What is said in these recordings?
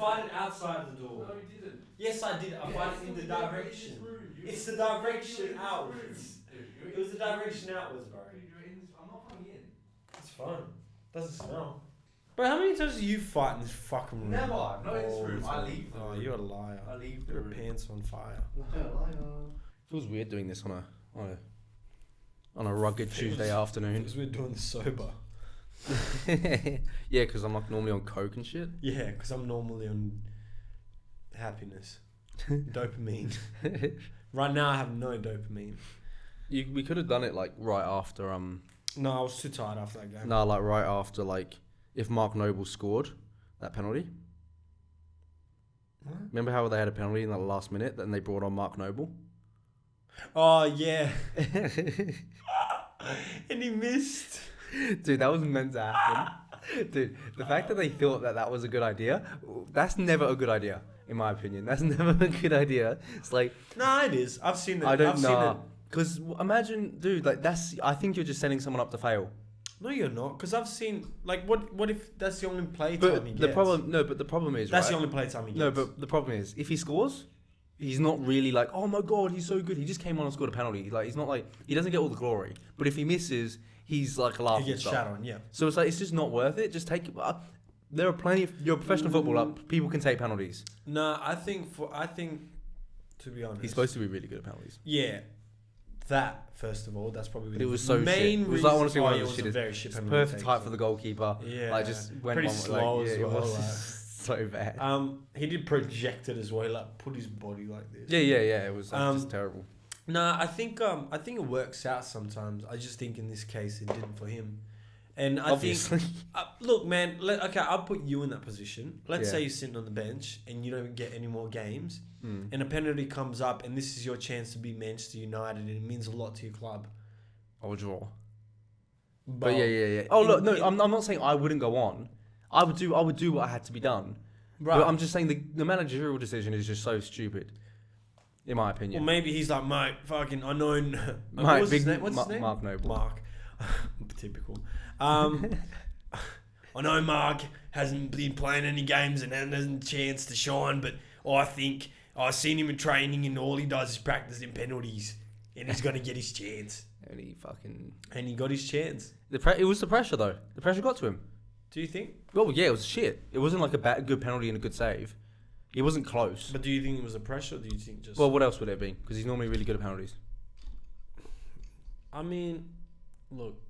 farted outside the door. No, you didn't. Yes, I did. I farted in the direction. It's the direction outwards. It was the direction outwards, bro. I'm not coming in. It's fine. Doesn't smell. Bro, how many times do you fight in this fucking room? Never. Not in this room. I leave the Oh, room. you're a liar. I leave the Your room. pants on fire. Feels weird doing this on a rugged Tuesday afternoon. Because we're doing this sober. Yeah, because I'm like normally on coke and shit. Yeah, because I'm normally on happiness. Dopamine. Right now I have no dopamine. We could have done it like right after No, I was too tired after that game. No, like right after like if Mark Noble scored that penalty. What? Remember how they had a penalty in the last minute and they brought on Mark Noble? Oh, yeah. And he missed. Dude, that was meant to happen. Dude, the fact that they thought that was a good idea, that's never a good idea, in my opinion. That's never a good idea. It's like... No, it is. I've seen it. I don't I've seen know. it. Because imagine, dude, like that's... I think you're just setting someone up to fail. No, you're not. Because I've seen... Like, what if that's the only play time he gets? The problem is, That's right? the only play time he gets. No, but the problem is, if he scores, he's not really like, oh my god, he's so good. He just came on and scored a penalty. Like, he's not like... He doesn't get all the glory. But if he misses... He's like a laughing He gets stock. shat on, yeah. So it's like it's just not worth it. Just take. There are plenty. You're a professional footballer. People can take penalties. No, I think to be honest, He's supposed to be really good at penalties. Yeah, that first of all, that's probably But the it was so main shit. It was reason. like honestly one it of the was a shittest. very shit It's penalty perfect take, height so- for the goalkeeper. Yeah, Like just went pretty one, slow like, as yeah, well. It was so bad. He did project it as well. Like put his body like this. Yeah. It was like, just terrible. No, I think it works out sometimes. I just think in this case it didn't for him. And I Obviously. think, look, man. Okay, I'll put you in that position. Let's Yeah. say you're sitting on the bench and you don't get any more games, Mm. and a penalty comes up, and this is your chance to be Manchester United, and it means a lot to your club. I would draw. But But yeah. Oh look, no, I'm not saying I wouldn't go on. I would do what had to be done. right. But I'm just saying the managerial decision is just so stupid, in my opinion. Well, maybe he's like, mate, fucking, I know. Mate, What's his big name? What's his name? Mark Noble. Mark. Typical. I know Mark hasn't been playing any games and hasn't a chance to shine, but I think I've seen him in training and all he does is practice in penalties, and he's going to get his chance. And And he got his chance. it was the pressure though. The pressure got to him. Do you think? Well, yeah, it was shit. It wasn't like a good penalty and a good save. It wasn't close. But do you think it was a pressure, or do you think just... Well, what else would it have been? Because he's normally really good at penalties. I mean, look,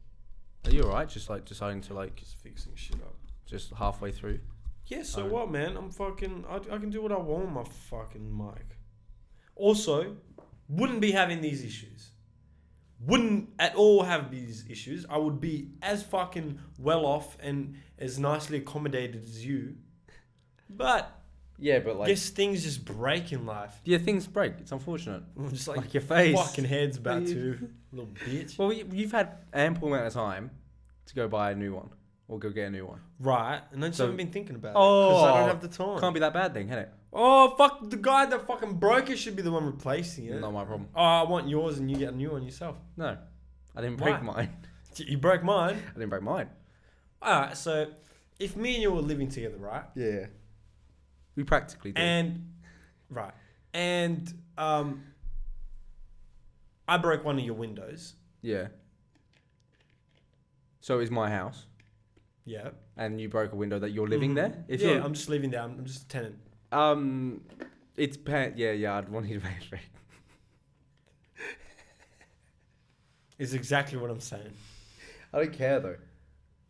Are you alright? Just like deciding to like just fixing shit up. just halfway through. Yeah, so Fine. what, man? I'm fucking... I can do what I want with my fucking mic. Also, wouldn't be having these issues. Wouldn't at all have these issues. I would be as fucking well off and as nicely accommodated as you. But Yeah, but like guess things just break in life. yeah, things break. It's unfortunate. I'm just like Like your face. fucking head's about to. Little bitch. Well, you've had ample amount of time to go buy a new one or go get a new one. Right, and I just So- haven't been thinking about it. Because I Oh, don't have the time. Can't be that bad then, can it? Oh, fuck, the guy that fucking broke it should be the one replacing it. Not my problem. Oh, I want yours and you get a new one yourself. No, I didn't Why? break mine. You broke mine. I didn't break mine. Alright, so if me and you were living together, right? Yeah. We practically did. And I broke one of your windows. Yeah. So it's my house, Yeah. and you broke a window that you're living there. If yeah, you're, I'm just living there. I'm just a tenant. it's yeah. I'd want you to pay for it. It's exactly what I'm saying. I don't care though.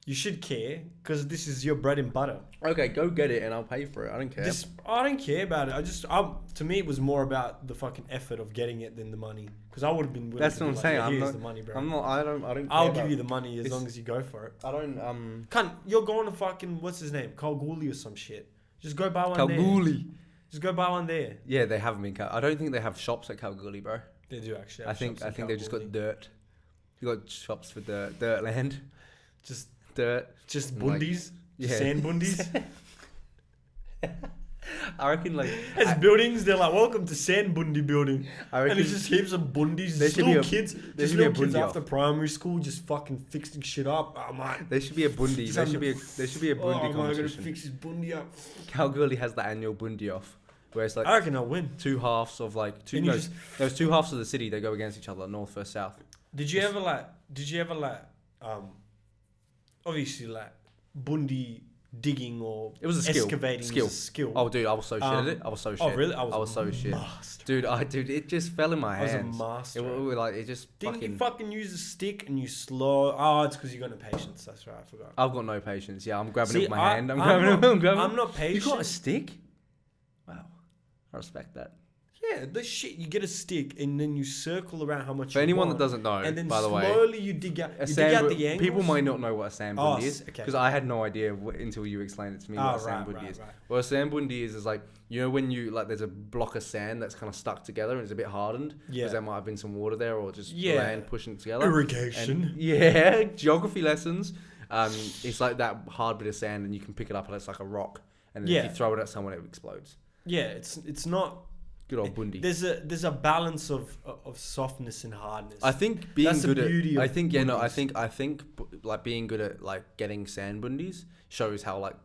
You should care because this is your bread and butter. Okay, go get it, and I'll pay for it. I don't care. I don't care about it. To me, it was more about the fucking effort of getting it than the money. Because I would have been willing That's to what be I'm like, saying. yeah, I'm here's not. the money, bro. I'm not. I don't. I'll care give you about- the money as It's- long as you go for it. I don't. Cunt, you're going to fucking what's his name, Kalgoorlie or some shit. Just go buy one there. Kalgoorlie. Just go buy one there. Yeah, they haven't been. I don't think they have shops at Kalgoorlie, bro. They do actually. I think they've just got dirt. You got shops for dirt land, just dirt. just Like- bundies, Yeah. sand bundies. I reckon like As buildings, they're like, welcome to Sand Bundi building. I And reckon it's just heaps of bundis. there Just should be little a- kids. there Just should be a little kids bundi after primary school just fucking fixing shit up. Oh, man. there should be a bundi. Just There having should be a bundi Oh, man, I'm going to competition. fix his bundi up. Kalgoorlie has the annual bundi off, where it's like I reckon I'll win. two halves of like two. And you No, just- there's two halves of the city. They go against each other, north versus south. Did you ever obviously like bundi digging or It was a skill. excavating Skill. was a skill. Oh, dude, I was so shit at it. I was so shit. Oh, really? I was so shit. master. Dude, it just fell in my I was a hands. master. It just Didn't fucking. you fucking use a stick and you slow? Oh, it's because you got no patience. That's right. I forgot. I've got no patience. Yeah, I'm grabbing See, it with my hand. I'm I'm grabbing not- it. I'm grabbing I'm it. not You patient. got a stick? Wow, I respect that. Yeah, the shit. You get a stick and then you circle around how much. For you anyone want, that doesn't know, and then by the way, slowly you dig out. a You dig sand out bu- the angles. people might not know what a sand Oh, bundi is okay. because I had no idea until you explained it to me what a sand bundi is. What a sand bundi is like, you know, when you like there's a block of sand that's kind of stuck together and it's a bit hardened Yeah. because there might have been some water there or just Yeah. land pushing it together. Irrigation. And, yeah, geography lessons. It's like that hard bit of sand and you can pick it up and it's like a rock and then Yeah. if you throw it at someone it explodes. Yeah, it's not. Good old bundi. There's a balance of softness and hardness. I think being That's the good at beauty of I think yeah no I bundis. think like being good at like getting sand bundis shows how like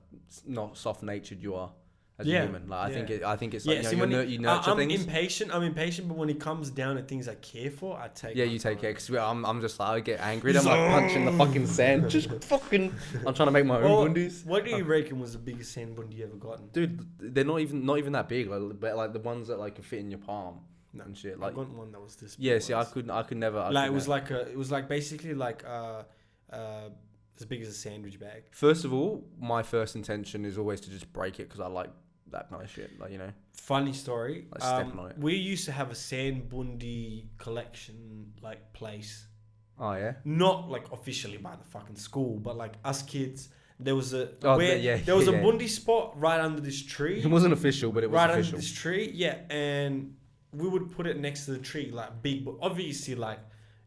not soft natured you are as a Yeah, human. Like yeah. I think it's like yeah, you, know, see, you nurture I'm things. impatient. I'm impatient, but when it comes down to things I care for, I take. Yeah, my you take time. care because I'm just like I get angry. I'm like punching the fucking sand. Just fucking. I'm trying to make my own Well, bundis. what do you reckon was the biggest sand bundi you ever gotten? Dude, they're not even that big. Like, like the ones that like can fit in your palm No, and shit. I Like got one that was this. yeah, big see, once. I could never. I Like could it was like basically like as big as a sandwich bag. First of all, my first intention is always to just break it because I like that kind of shit. Like you know. Funny story. Like stepping on it. We used to have a sand bundi collection like place. Oh yeah. Not like officially by the fucking school, but like us kids. There was a Oh, there was a yeah. bundi spot right under this tree. It wasn't official, but it was Right official. under this tree, yeah, and we would put it next to the tree, like big. But obviously, like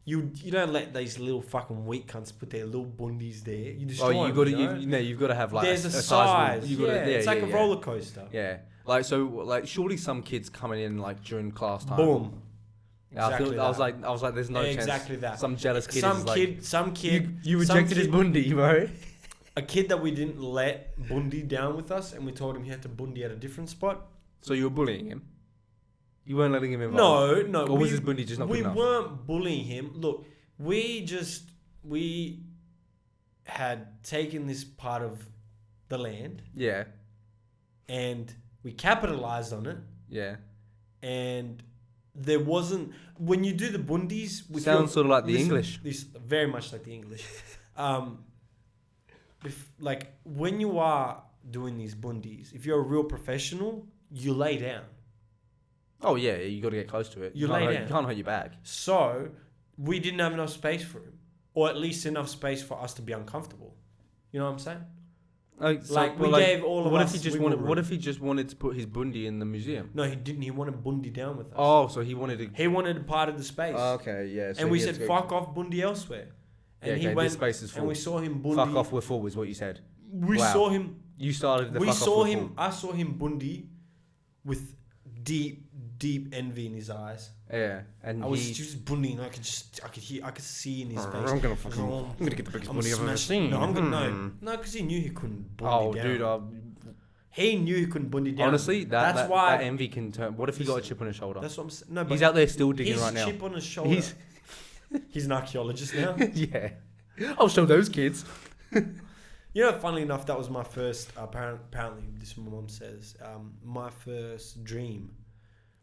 you don't let these little fucking weak cunts put their little bundis there. You destroy Oh, them, got to you know? you've got to have like There's a sizable- size. you Yeah, gotta, it's like a yeah. roller coaster. Yeah, like so, like surely some kids coming in like during class time. Boom. Yeah, Exactly I was like, there's no Exactly chance. that. Some jealous kid Some is like, kid, some kid, you some rejected his kid- bundi, bro. A kid that we didn't let bundi down with us, and we told him he had to bundi at a different spot. So you were bullying him. You weren't letting him involve. No. Or was his bundi just not good We enough? weren't bullying him. Look, we had taken this part of the land Yeah, and we capitalized on it, yeah. and there wasn't when you do the bundis with Sounds sort of like the listen, English. This very much like the English. Like when you are doing these bundis, if you're a real professional, you lay down. Oh yeah, you got to get close to it. You can't lay hurt- down. You can't hurt your bag. So we didn't have enough space for him, or at least enough space for us to be uncomfortable. You know what I'm saying? Like, we gave all of what us if he just wiggle wanted? room. What if he just wanted to put his bundi in the museum? No, he didn't. He wanted Bundi down with us. Oh, so he wanted to. He wanted part of the space. Okay, yeah. So and we he had said, to go- fuck off, Bundi elsewhere. And Yeah, he okay, went, this space is full. and we saw him Bundi. Fuck off, we're full, is what you said. We Wow. saw him. You started the We fuck off, saw we're him. full. I saw him Bundi with deep, deep envy in his eyes. Yeah, and I was he. just Bundi, and I could see in his face. I'm gonna get the biggest I'm bundi I've ever smash- seen. No, I'm gonna no, because he knew he couldn't Bundi Oh, down. dude, He knew he couldn't Bundi down. honestly, that's that why. that envy can turn. What if he got a chip on his shoulder? That's what I'm saying. No, but He's out there still digging his right now. chip on his shoulder. He's He's an archaeologist now. yeah. I'll show those kids. You know, funnily enough, that was my first. Apparently, this is what my mum says. My first dream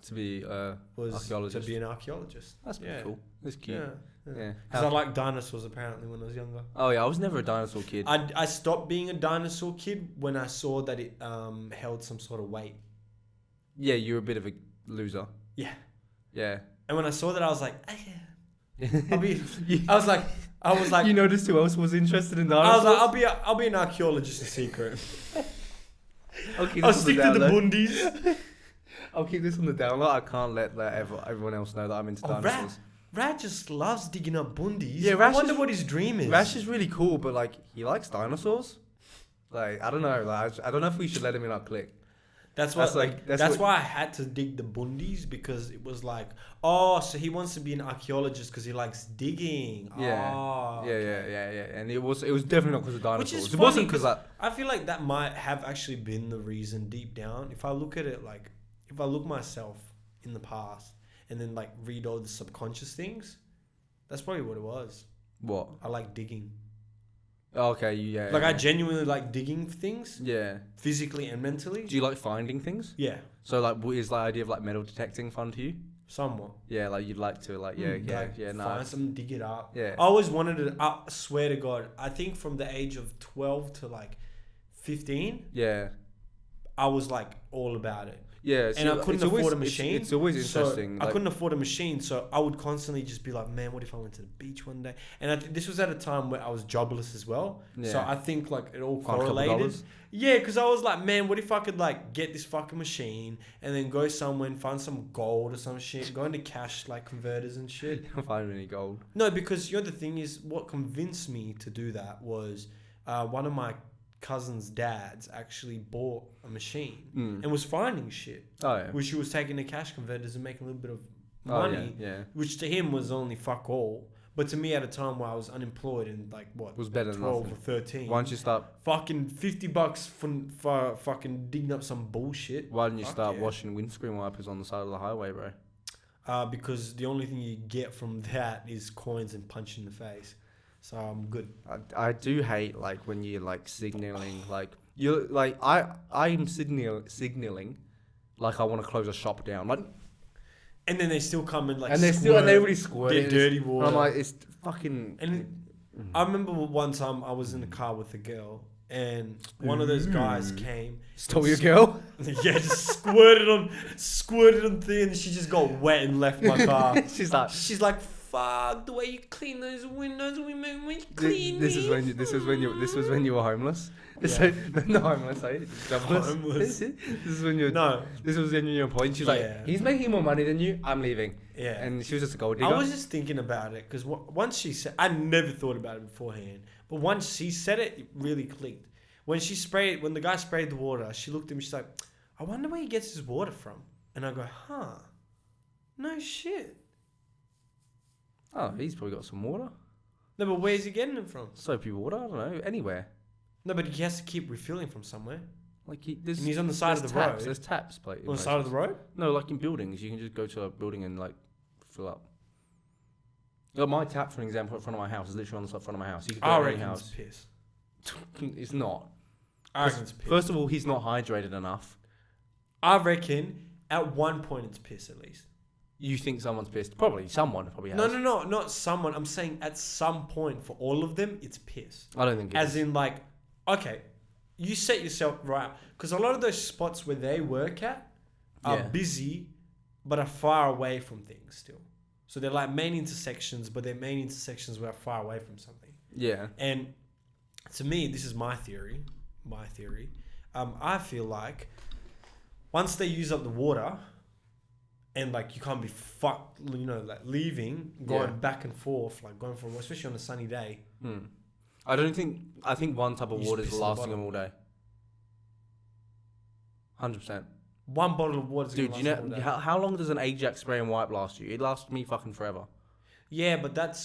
To be was archaeologist. to be an archaeologist. That's pretty Yeah. cool. That's cute. Yeah. Yeah. Because I liked dinosaurs apparently when I was younger. Oh yeah, I was never a dinosaur kid. I stopped being a dinosaur kid when I saw that it held some sort of weight. Yeah, you're a bit of a loser. Yeah. Yeah. And when I saw that, I was like, oh, yeah. I'll be. You- I was like, you noticed who else was interested in I was dinosaurs? like, I'll be an archaeologist in secret. Okay, I'll stick to the bundis. I'll keep this on the down low. I can't let everyone else know that I'm into Oh, dinosaurs. Rad just loves digging up bundis. Yeah, I Rash wonder is- what his dream is. Rash is really cool, but like he likes dinosaurs. Like I don't know. Like I don't know if we should let him in our clique. That's what, like that's why I had to dig the bundies, because it was like, oh, so he wants to be an archaeologist because he likes digging. Yeah. Oh, okay. Yeah. And it was definitely not because of Which dinosaurs. is It funny wasn't because because that. I feel like that might have actually been the reason deep down. If I look at it like, if I look myself in the past and then like read all the subconscious things, that's probably what it was. What? I like digging. Okay, yeah. Like I yeah. genuinely like digging things, Yeah. physically and mentally. Do you like finding things? Yeah, So like, is the idea of like metal detecting fun to you? somewhat. Yeah, like you'd like to like Like, no. find something, dig it up. Yeah. I always wanted to. I swear to God, I think from the age of 12 to like 15, Yeah. I was like all about it. Yeah. And I couldn't afford a machine. It's always So interesting. I couldn't afford a machine, so I would constantly just be like, man, what if I went to the beach one day? And I this was at a time where I was jobless as well. So Yeah. I think like it all Find a couple correlated. dollars. Yeah, because I was like, man, what if I could like get this fucking machine and then go somewhere and find some gold or some shit, go into cash like converters and shit. Can't find any gold. No, because the thing is, what convinced me to do that was one of my cousin's dads actually bought a machine and was finding shit, Oh yeah. which he was taking to cash converters and making a little bit of Oh, money, yeah. which to him was only fuck all. But to me, at a time where I was unemployed and like what, Was better than 12 nothing. or 13, Why don't you start? fucking $50 for fucking digging up some bullshit. Why don't you Fuck start yeah. washing windscreen wipers on the side of the highway, bro? Because the only thing you get from that is coins and punch in the face. So I'm good. I do hate like when you're like signaling like you're like I'm signaling like I want to close a shop down like And then they still come and like and they already squirt their it. dirty water. I'm like it's fucking. And I remember one time I was in the car with a girl, and one of those guys came. Stole your girl? Yeah, just squirted on thing, and she just got wet and left my car. She's like, fuck the way you clean those windows. We make me clean. this was when you were homeless. So, not homeless, eh? Jobless. Homeless. This is when you're No. This was when you were employed. She's like, he's making more money than you. I'm leaving. Yeah. And she was just a gold digger. I was just thinking about it because once she said, I never thought about it beforehand, but once she said it, it really clicked. When the guy sprayed the water, she looked at me. She's like, I wonder where he gets his water from. And I go, huh? No shit. Oh, he's probably got some water. No, but where's he getting it from? Soapy water. I don't know. Anywhere. No, but he has to keep refilling from somewhere. Like And he's on the side of the road. There's taps. On the side of the road? No, like in buildings, you can just go to a building and like fill up. Like my tap, for example, in front of my house is literally on the front of my house. You can go I to any reckon house. it's piss. It's not. I reckon it's piss. First of all, he's not hydrated enough. I reckon at one point it's piss at least. You think someone's pissed? Probably. Someone probably has. No, not someone. I'm saying at some point for all of them, it's piss. I don't think it As is. in like, okay, you set yourself right. Because a lot of those spots where they work at are busy, but are far away from things still. So they're like main intersections, but they're main intersections where are far away from something. Yeah. And to me, this is my theory. I feel like once they use up the water, and like you can't be fucked, like leaving, going back and forth, like going for, especially on a sunny day. I think one type of You water just is piss in the lasting them bottle. all day. 100%. One bottle of water is Dude, gonna you last know all day. how long does an Ajax spray and wipe last you? It lasts me fucking forever. Yeah, but that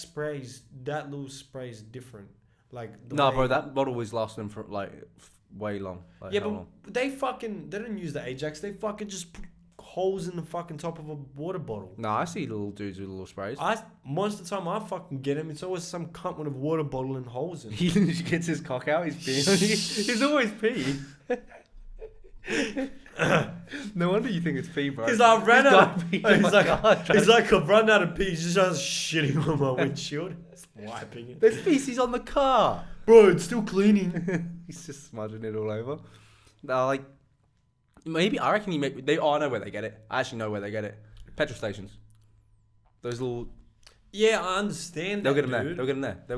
little spray is different. Like No, bro, that bottle is lasting for like way long. Like, yeah, how but long? they don't use the Ajax. They fucking just put holes in the fucking top of a water bottle. No, I see little dudes with little sprays. Most of the time I fucking get him. It's always some cunt with a water bottle and holes in it. He just gets his cock out. He's peeing. He's always pee. No wonder you think it's pee, bro. He's like, I've run out of pee. he's like, I've run out of pee. He's just shitting on my windshield. Just wiping it. There's feces on the car. Bro, it's still cleaning. He's just smudging it all over. No, like, maybe, I reckon I know where they get it. I actually know where they get it. Petrol stations. Those little... Yeah, I understand They'll that, get them there. dude. They'll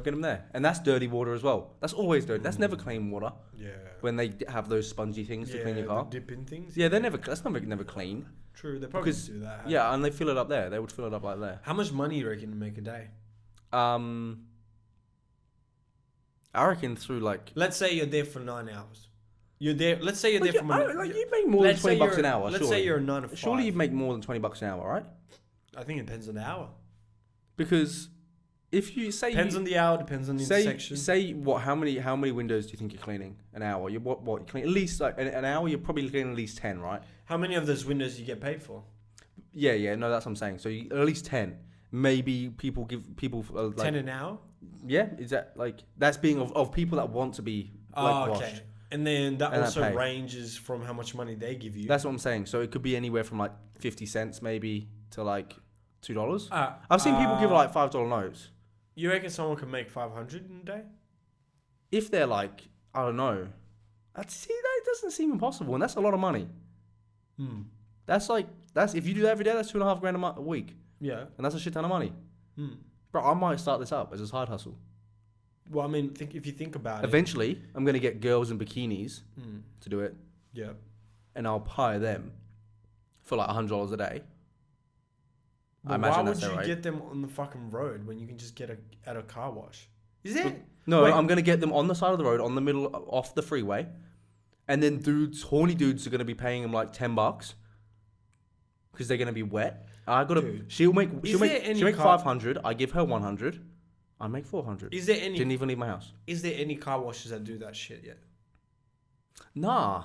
get them there. And that's dirty water as well. That's always dirty. That's never clean water. Yeah. When they have those spongy things to clean your car. the dipping things. Yeah, that's never clean. True, they probably Because- do that. Yeah, and they fill it up there. They would fill it up like there. How much money do you reckon to make a day? I reckon through like... Let's say you're there for 9 hours. You're there. Let's say you're there from you make more than let's say $20 an you're- hour. Let's surely. say you're a 9 to 5. Surely you make more than $20 an hour, right? I think it depends on the hour. Because if you say Depends on the hour. Depends on the intersection. say what? How many windows do you think you're cleaning an hour? You what you clean at least like an hour? You're probably cleaning at least 10, right? How many of those windows you get paid for? Yeah. No, that's what I'm saying. So at least 10. Maybe people give people like 10 an hour. yeah. Is that like that's being of people that want to be like Okay. washed? And then that And that also pay. ranges from how much money they give you. That's what I'm saying. So it could be anywhere from like 50 cents maybe to like $2. I've seen people give like $5 notes. You reckon someone could make 500 in a day? If they're like, I don't know, that doesn't seem impossible, and that's a lot of money. That's if you do that every day, that's $2,500 a week, Yeah. and that's a shit ton of money. Bro, I might start this up as a side hustle. Well, I mean, if you think about Eventually, I'm gonna get girls in bikinis to do it, Yeah. and I'll hire them for like $100 a day. I Well, imagine why that's would you right. get them on the fucking road when you can just get at a car wash? Is it? No, Wait. I'm gonna get them on the side of the road, on the middle, off the freeway, and then horny dudes are gonna be paying them like $10 because they're gonna be wet. Dude. She'll make Is there any 500. I give her 100. I make 400. Is there any? Didn't even leave my house. Is there any car washes that do that shit yet? Nah,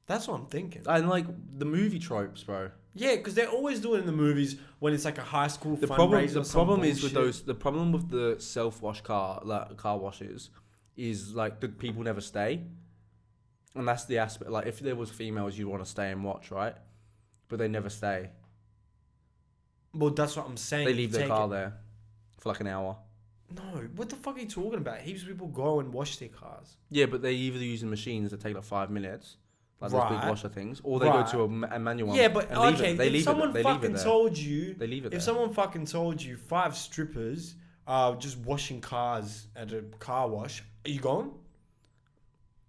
That's what I'm thinking. and like the movie tropes, bro. Yeah, because they're always doing it in the movies when it's like a high school The fundraiser. problem is with those. The problem with the self-wash car washes is like the people never stay, and that's the aspect. Like if there was females, you'd want to stay and watch, right? But they never stay. Well, that's what I'm saying. They leave their car there for like an hour. No, what the fuck are you talking about? Heaps of people go and wash their cars. Yeah, but they either use the machines that take like 5 minutes, like those big Right. washer things, or they Right. go to a manual one. Yeah, but and leave okay, it. They if leave someone it. They leave fucking it there. told you, They leave it there. if someone fucking told you 5 strippers are just washing cars at a car wash, are you going?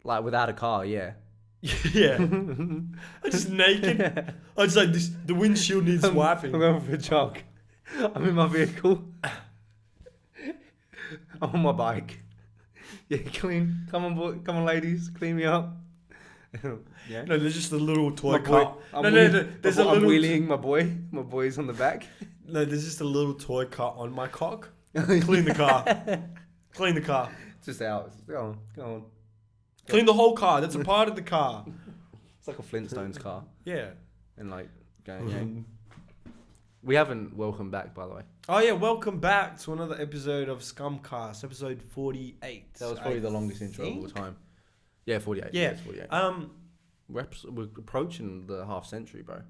Like without a car, yeah. Yeah. I'm just naked. I just like this. The windshield needs wiping. I'm going for a jog. I'm in my vehicle. I'm on my bike. Yeah, clean. Come on, boy. Come on, ladies. Clean me up. Yeah. No, there's just a little toy My boy. car. I'm No, there's a I'm little. wheeling my boy. My boy's on the back. No, there's just a little toy car on my cock. Clean the car. Clean the car. Just out. Go on. Clean the whole car. That's a part of the car. It's like a Flintstones car. Yeah. And like, going, yeah. We haven't welcome back, by the way. Oh yeah, welcome back to another episode of ScumCast, episode 48. That was probably the longest intro of all time. Yeah, 48. Yeah. It's 48. We're approaching the half century, bro.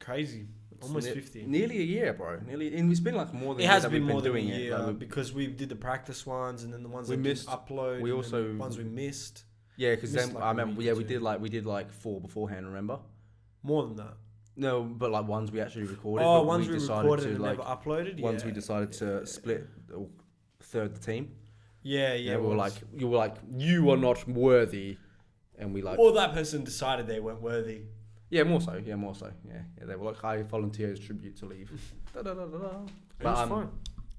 Crazy. Almost 50. Nearly a year, bro. And it's been like more than It a has year that been we've more than a doing year it. Like, because we did the practice ones and then the ones We that missed- didn't upload. we and also- then the ones we missed. yeah, because missed then like I a remember. week Yeah, or we did like 4 beforehand. Remember? More than that. No, but like ones we actually recorded. Oh, but ones we decided recorded to, and like, never uploaded. Once yeah. we decided to split or third the team. Yeah. Yeah, we were like, you were like, you are not worthy, and we like. or that person decided they weren't worthy. Yeah, more so. Yeah, they were like, I volunteer as tribute to leave. It was But fun.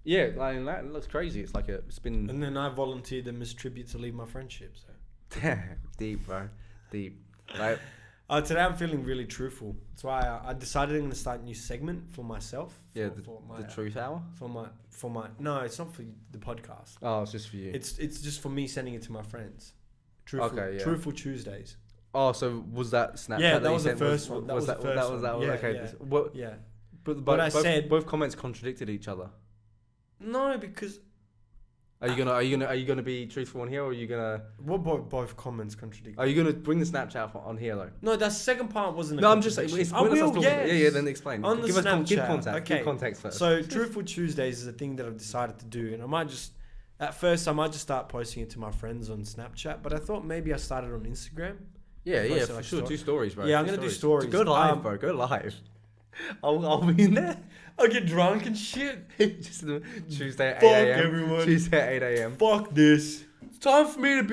yeah, like, that looks crazy. It's like it's been And then I volunteered them as tribute to leave my friendship. So deep, bro, deep. Right? today I'm feeling really truthful. That's why I decided I'm going to start a new segment for myself. Yeah, for my, the truth hour. for my. No, it's not for the podcast. Oh, it's just for you. It's just for me sending it to my friends. Truthful, Okay, yeah. Truthful Tuesdays. Oh, so was that Snapchat? Yeah, that that you was the sent? first one. That was the first that was one. Yeah, okay. yeah. What? Yeah. But What I said- both comments contradicted each other. No, because Are you gonna be truthful on here, or are you gonna both comments contradict. are you gonna bring the Snapchat on here though? No, that second part wasn't. No, I'm just saying. I will. Yes. Yeah. Then explain. On the Give Snapchat. context. Okay. Give context first. So Truthful Tuesdays is a thing that I've decided to do, and I might just start posting it to my friends on Snapchat. But I thought maybe I started on Instagram. yeah, post it for like sure. story. 2 stories, bro. Yeah, I'm 2 gonna do stories. Go live, bro. Go live. I'll be in there. I'll get drunk and shit. Just Tuesday at Fuck 8 a.m. everyone. Tuesday at 8 a.m. Fuck this. It's time for me to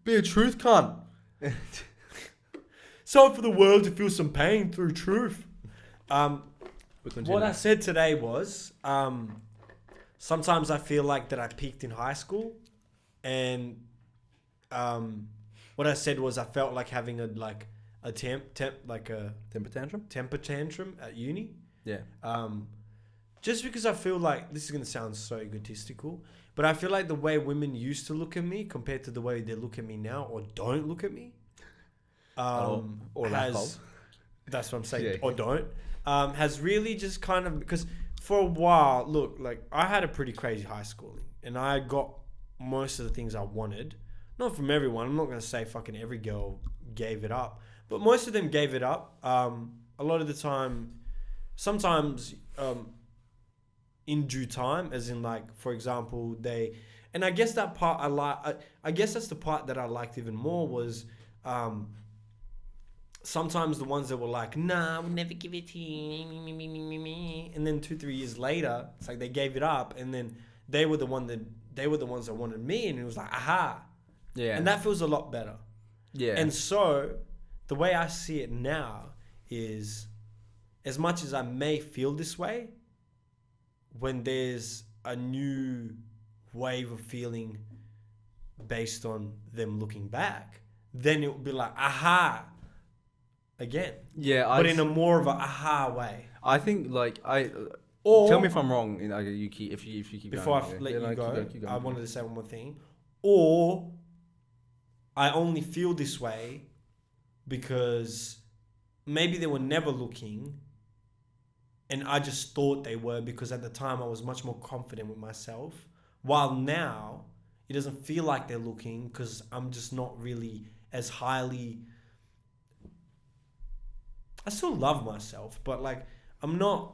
be a truth cunt. It's time for the world to feel some pain through truth. What I said today was, sometimes I feel like that I peaked in high school, and what I said was I felt like having a Temper tantrum. temper tantrum at uni. Yeah. Just because I feel like this is gonna sound so egotistical, but I feel like the way women used to look at me compared to the way they look at me now or don't look at me, or lack of. that's what I'm saying, Yeah. or don't, has really just kind of, because for a while, look, like I had a pretty crazy high schooling and I got most of the things I wanted. Not from everyone. I'm not going to say fucking every girl gave it up, but most of them gave it up. A lot of the time, sometimes in due time, as in like, for example, and I guess that part I guess that's the part that I liked even more was sometimes the ones that were like, nah, we'll never give it to you, and then 2-3 years later, it's like they gave it up, and then they were the ones that wanted me, and it was like, aha. Yeah. And that feels a lot better. Yeah. And so the way I see it now is, as much as I may feel this way, when there's a new wave of feeling based on them looking back, then it will be like, aha, again. Yeah. But in a more of a aha way. I think like Or, tell me if I'm wrong. You know, you keep if you keep before going. I let Yeah, you no, go, keep going. I wanted to say one more thing. Or I only feel this way because maybe they were never looking and I just thought they were, because at the time I was much more confident with myself. While now it doesn't feel like they're looking because I'm just not really as highly... I still love myself, but like I'm not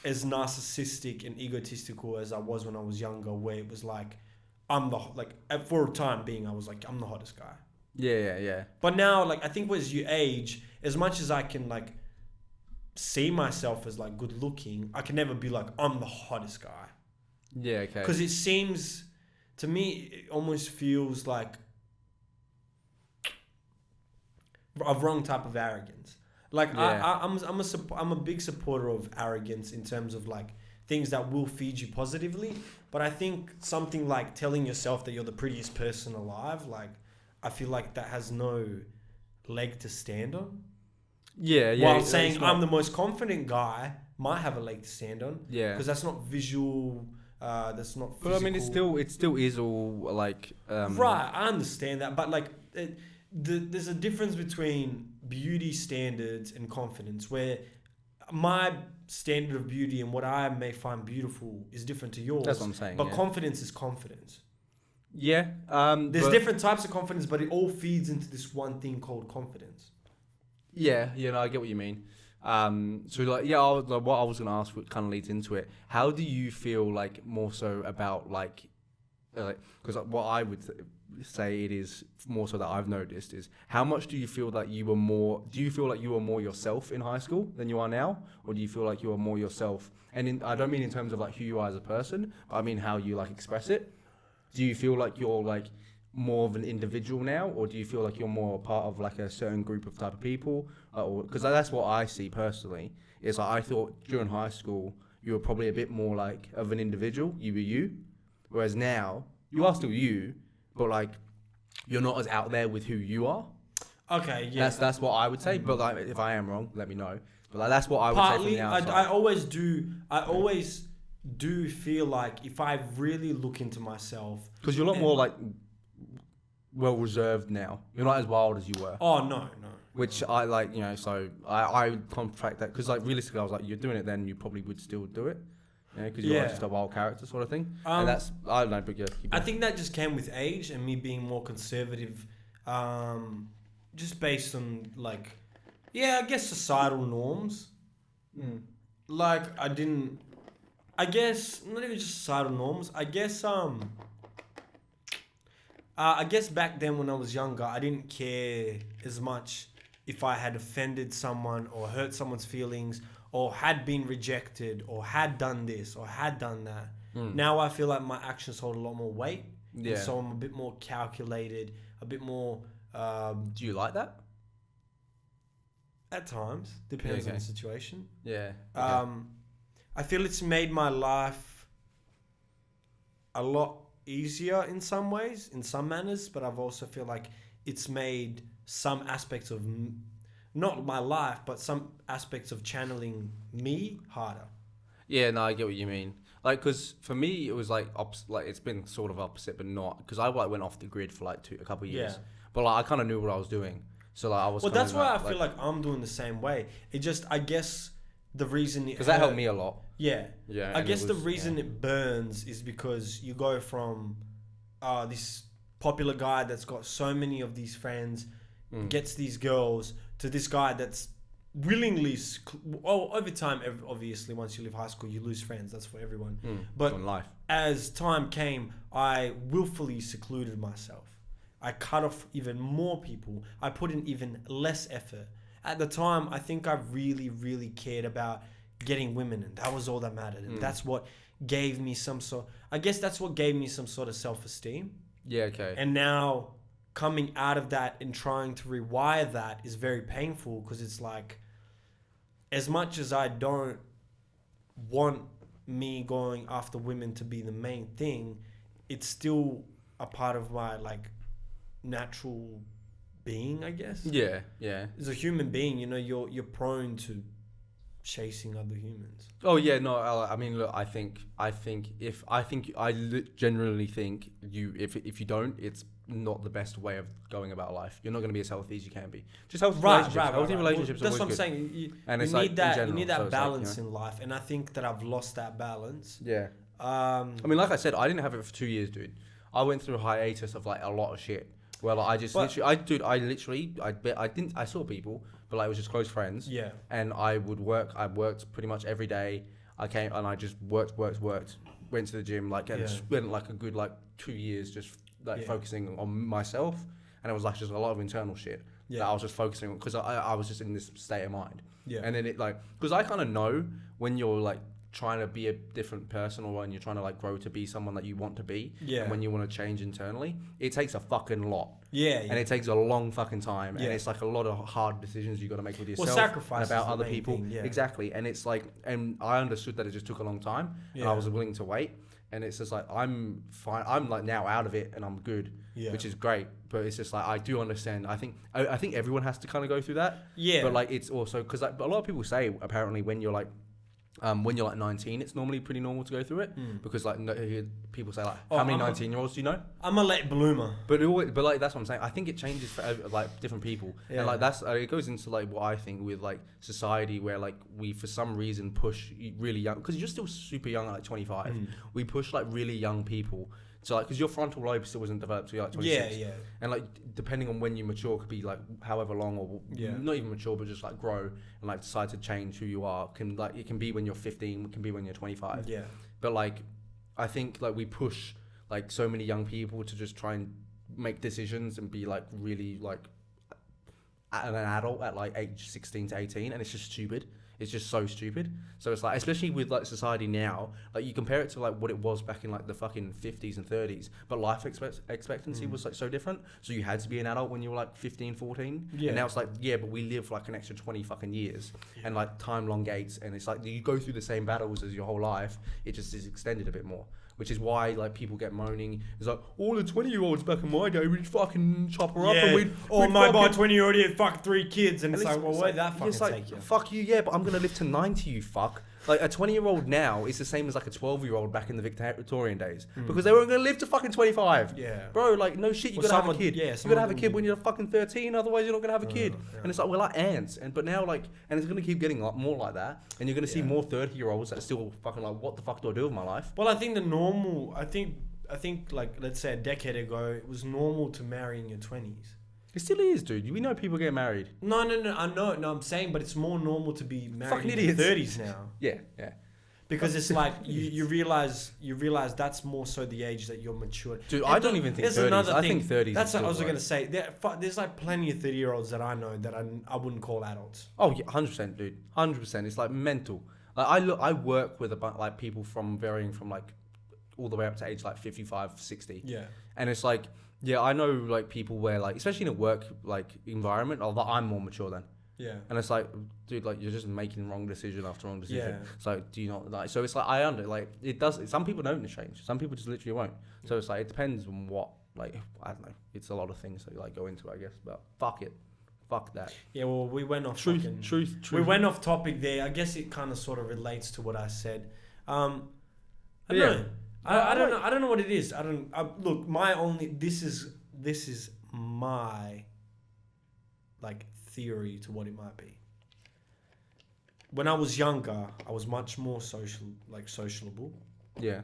as narcissistic and egotistical as I was when I was younger, where it was like for a time being, I was like, I'm the hottest guy. Yeah. But now, like, I think as you age, as much as I can like see myself as like good looking, I can never be like, I'm the hottest guy. Yeah, okay. Because it seems, to me, it almost feels like a wrong type of arrogance. Like, Yeah. I'm a big supporter of arrogance in terms of like things that will feed you positively. But I think something like telling yourself that you're the prettiest person alive, like, I feel like that has no leg to stand on. Yeah. While saying I'm the most confident guy might have a leg to stand on. Yeah. Because that's not visual. That's not physical. But I mean, it still is all like. Right, I understand that, but like, there's a difference between beauty standards and confidence, where my standard of beauty and what I may find beautiful is different to yours. That's what I'm saying. But yeah. confidence is confidence. Yeah. There's different types of confidence, but it all feeds into this one thing called confidence. Yeah, no, I get what you mean. So like, yeah, what I was gonna ask, what kind of leads into it. How do you feel like more so about like, because what I would say it is more so that I've noticed is how much do you feel that you were more? Do you feel like you were more yourself in high school than you are now, or do you feel like you are more yourself? And I don't mean in terms of like who you are as a person, but I mean how you like express it. Do you feel like you're like more of an individual now, or do you feel like you're more a part of like a certain group of type of people? Because that's what I see personally. Is like I thought during high school you were probably a bit more like of an individual. You were you, whereas now you are still you, but like you're not as out there with who you are. Okay, yeah. That's what I would say. But like if I am wrong, let me know. But like that's what I would say from the outside. I always do feel like if I really look into myself, because you're a lot more like well reserved now. You're not as wild as you were. Oh no. Which I like, so I contract that because like realistically I was like, you're doing it then you probably would still do it, because you're like just a wild character sort of thing. And that's, I don't know, but yeah. I think that just came with age and me being more conservative, just based on like, I guess societal norms. Like I guess not even just societal norms. I guess back then when I was younger, I didn't care as much if I had offended someone or hurt someone's feelings or had been rejected or had done this or had done that. Now I feel like my actions hold a lot more weight. Yeah. And so I'm a bit more calculated, a bit more... do you like that? At times. Depends on the situation. Yeah. I feel it's made my life a lot easier in some ways, in some manners, but I've also feel like it's made some aspects of not my life, but some aspects of channeling me harder. Yeah, no, I get what you mean. Like, because for me, it was like, like it's been sort of opposite, but not. Because I like went off the grid for like a couple of years. Yeah. But like, I kind of knew what I was doing. So like, I was. Well, kinda that's why I feel like I'm doing the same way. It just, I guess, the reason because that helped me a lot. Yeah. Yeah. I and guess it the was- reason yeah. it burns is because you go from this popular guy that's got so many of these friends, gets these girls, to this guy that's willingly, over time, obviously, once you leave high school, you lose friends. That's for everyone. But on life. as time came, I willfully secluded myself. I cut off even more people. I put in even less effort. At the time, I think I really, really cared about getting women, and that was all that mattered. And that's what gave me some sort of self-esteem. Yeah. Okay. And now coming out of that and trying to rewire that is very painful, because it's like, as much as I don't want me going after women to be the main thing, it's still a part of my like natural being, I guess. Yeah. Yeah. As a human being, you know, you're prone to chasing other humans. Oh yeah, no. I mean, look. Generally think if you don't, it's not the best way of going about life. You're not going to be as healthy as you can be. Just healthy relationships. Healthy relationships. Well, that's are what I'm always saying. You it's need like, in that. general, You need that so it's like, balance in life, and I think that I've lost that balance. good. Yeah. I mean, like I said, I didn't have it for 2 years, dude. I went through a hiatus of like a lot of shit. Where like I saw people, but like it was just close friends. Yeah. And I worked pretty much every day. I came and I just worked. Went to the gym, like, and spent like a good like 2 years just like focusing on myself. And it was like just a lot of internal shit that I was just focusing on, because I was just in this state of mind. Yeah. And then it like, because I kind of know when you're like trying to be a different person, or when you're trying to like grow to be someone that you want to be, and when you want to change internally, it takes a fucking lot. And it takes a long fucking time, and it's like a lot of hard decisions you got to make with yourself, sacrifice and about other people. thing, Exactly. And it's like, and I understood that it just took a long time, and I was willing to wait. And it's just like, I'm fine. I'm like now out of it, and I'm good, which is great. But it's just like, I do understand. I think everyone has to kind of go through that. Yeah. But like, it's also because like, a lot of people say apparently when you're like 19, it's normally pretty normal to go through it, because like people say like, how many 19-year-olds do you know? I'm a late bloomer. But like that's what I'm saying. I think it changes for like different people, and like that's it goes into like what I think with like society, where like we for some reason push really young, because you're still super young at like 25. We push like really young people. So like, because your frontal lobe still wasn't developed till you're like 26. Yeah. And like, depending on when you mature, could be like however long, or not even mature, but just like grow and like decide to change who you are. It can be when you're 15, it can be when you're 25. Yeah. But like, I think like we push like so many young people to just try and make decisions and be like really like an adult at like age 16 to 18, and it's just stupid. It's just so stupid. So it's like, especially with like society now, like you compare it to like what it was back in like the fucking 50s and 30s, but life expectancy was like so different. So you had to be an adult when you were like 15, 14. Yeah. And now it's like, but we live like an extra 20 fucking years, and like time elongates, and it's like you go through the same battles as your whole life. It just is extended a bit more. Which is why like people get moaning. It's like, all the 20-year-olds back in my day, we'd fucking chop her up, and we'd my 20-year-old had fucking 3 kids, and it's like, well, where'd that fucking take you? Fuck you, but I'm gonna live to 90, you fuck. Like a 20-year-old now is the same as like a 12-year-old back in the Victorian days, because they weren't gonna live to fucking 25. Yeah, bro, like no shit, you gotta have a kid. Yeah, you gotta have a kid when you're fucking 13, otherwise you're not gonna have a kid. And it's like, we're like ants, but now like, and it's gonna keep getting more like that, and you're gonna see more 30-year-olds that are still fucking like, what the fuck do I do with my life? Well, I think I think like, let's say a decade ago, it was normal to marry in your 20s. It still is, dude. We know people get married. No, I know. No, I'm saying, but it's more normal to be married in your 30s now. Yeah. Because it's like you realize that's more so the age that you're mature. Dude, I don't even think 30s. I think 30s. That's what I was going to say. There's like plenty of 30-year-olds that I know that I wouldn't call adults. Oh yeah, 100%, dude. 100%. It's like mental. Like I work with like people from varying from like all the way up to age like 55, 60. Yeah. And it's like, yeah, I know like people where like, especially in a work like environment, although I'm more mature than. Yeah. And it's like, dude, like you're just making wrong decision after wrong decision. Yeah. So do you not like? So it's like it does. Some people don't change. Some people just literally won't. So it's like it depends on what Like, I don't know. It's a lot of things that like go into it, I guess. But fuck it. Fuck that. Yeah, well, we went off Truth. We went off topic there. I guess it kind of sort of relates to what I said. I don't know. I don't know. I don't know what it is. Look. This is my like theory to what it might be. When I was younger, I was much more sociable. Yeah.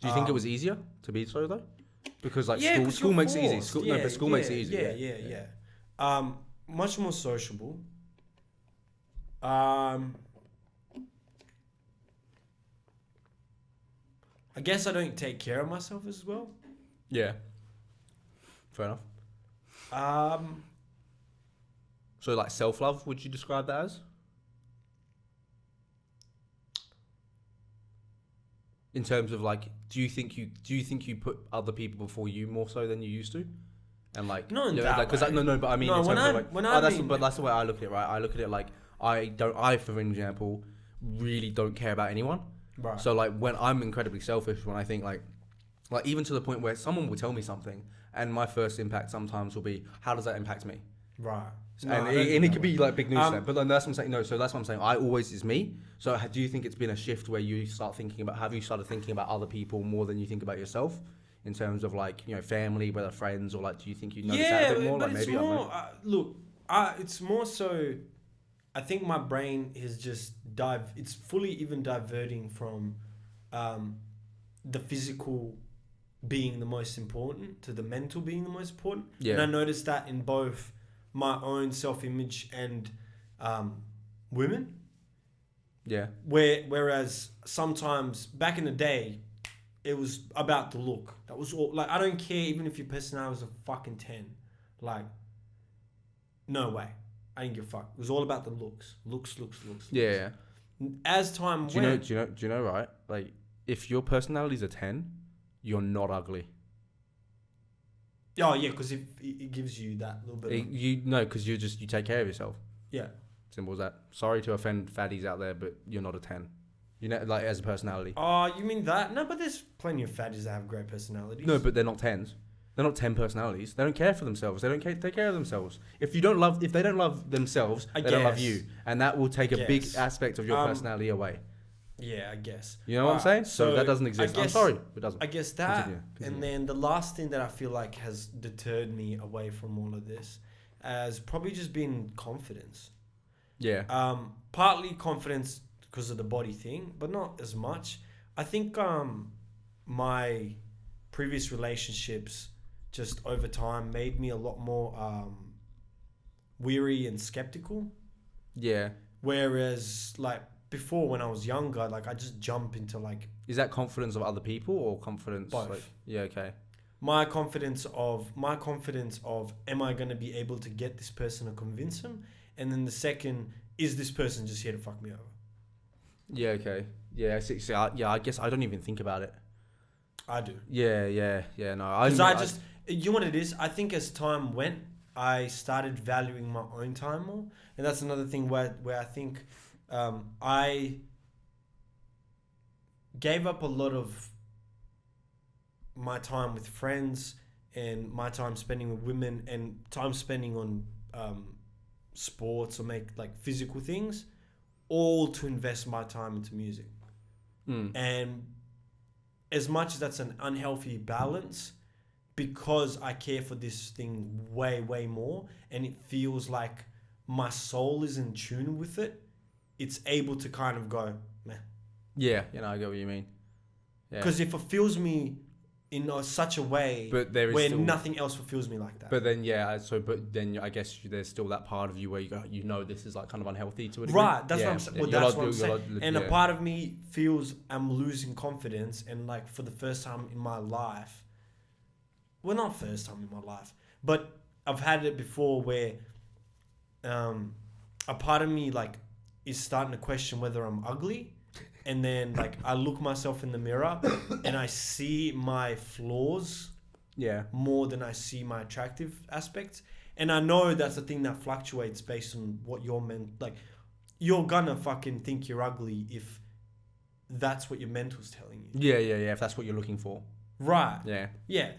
Do you think it was easier to be so though? Because like Yeah, school makes it easy. forced. School makes it easy. Yeah. Much more sociable. I guess I don't take care of myself as well. Yeah. Fair enough. So like self-love, would you describe that as? In terms of like, do you think you put other people before you more so than you used to? And like, No, in that because way. but I mean, No, in terms of like, but that's the way I look at it, right? I look at it like I, for example, really don't care about anyone. Right. So like, when I'm incredibly selfish, when I think like even to the point where someone will tell me something, and my first impact sometimes will be, how does that impact me? Right. And it could be like big news then, but then that's what I'm saying. No, so that's what I'm saying. I always is me. So do you think it's been a shift where you start thinking about? Have you started thinking about other people more than you think about yourself, in terms of like family, whether friends, or like do you think you notice that a bit more? But Like it's maybe more. It's more so. I think my brain is just It's fully even diverting from, the physical being the most important to the mental being the most important. Yeah. And I noticed that in both my own self-image and women. Yeah. Whereas sometimes back in the day, it was about the look. That was all. Like, I don't care even if your personality was a fucking 10. Like, no way. I didn't give a fuck. It was all about the looks. Looks. Yeah. As time Do went... you know, right? Like, if your personality's a 10, you're not ugly. Oh, yeah, because it gives you that little bit Because you take care of yourself. Yeah. Simple as that. Sorry to offend fatties out there, but you're not a 10. You know, like, as a personality. Oh, you mean that? No, but there's plenty of fatties that have great personalities. No, but they're not 10s. They're not 10 personalities. They don't care for themselves. They don't take care of themselves. If they don't love themselves, they don't love you, and that will take a big aspect of your personality away. Yeah, I guess. You know what I'm saying? So that doesn't exist. I'm sorry, it doesn't. I guess that, Continue. and then the last thing that I feel like has deterred me away from all of this has probably just been confidence. Yeah. Partly confidence because of the body thing, but not as much. I think my previous relationships just over time made me a lot more weary and skeptical. Yeah. Whereas like before, when I was younger, like I just jump into like... Is that confidence of other people or confidence? Both. Like, yeah, okay. My confidence of am I going to be able to get this person to convince him? And then the second, is this person just here to fuck me over? Yeah, okay. Yeah, I guess I don't even think about it. I do. Yeah, no. Because you know what it is? I think as time went, I started valuing my own time more. And that's another thing where I think I gave up a lot of my time with friends and my time spending with women and time spending on sports or make like physical things, all to invest my time into music. And as much as that's an unhealthy balance, because I care for this thing way, way more, and it feels like my soul is in tune with it, it's able to kind of go, meh. Yeah, I get what you mean. Because it fulfills me in such a way where nothing else fulfills me like that. But then, I guess there's still that part of you where you go, this is like kind of unhealthy to a degree. Right, that's what I'm saying. Well, that's what I'm saying. And a part of me feels I'm losing confidence, and like for the first time in my life, well, not first time in my life, but I've had it before where a part of me like is starting to question whether I'm ugly. And then like I look myself in the mirror and I see my flaws more than I see my attractive aspects. And I know that's a thing that fluctuates based on what you're like you're gonna fucking think you're ugly if that's what your mental's telling you. Yeah, if that's what you're looking for. Right. Yeah. Yeah.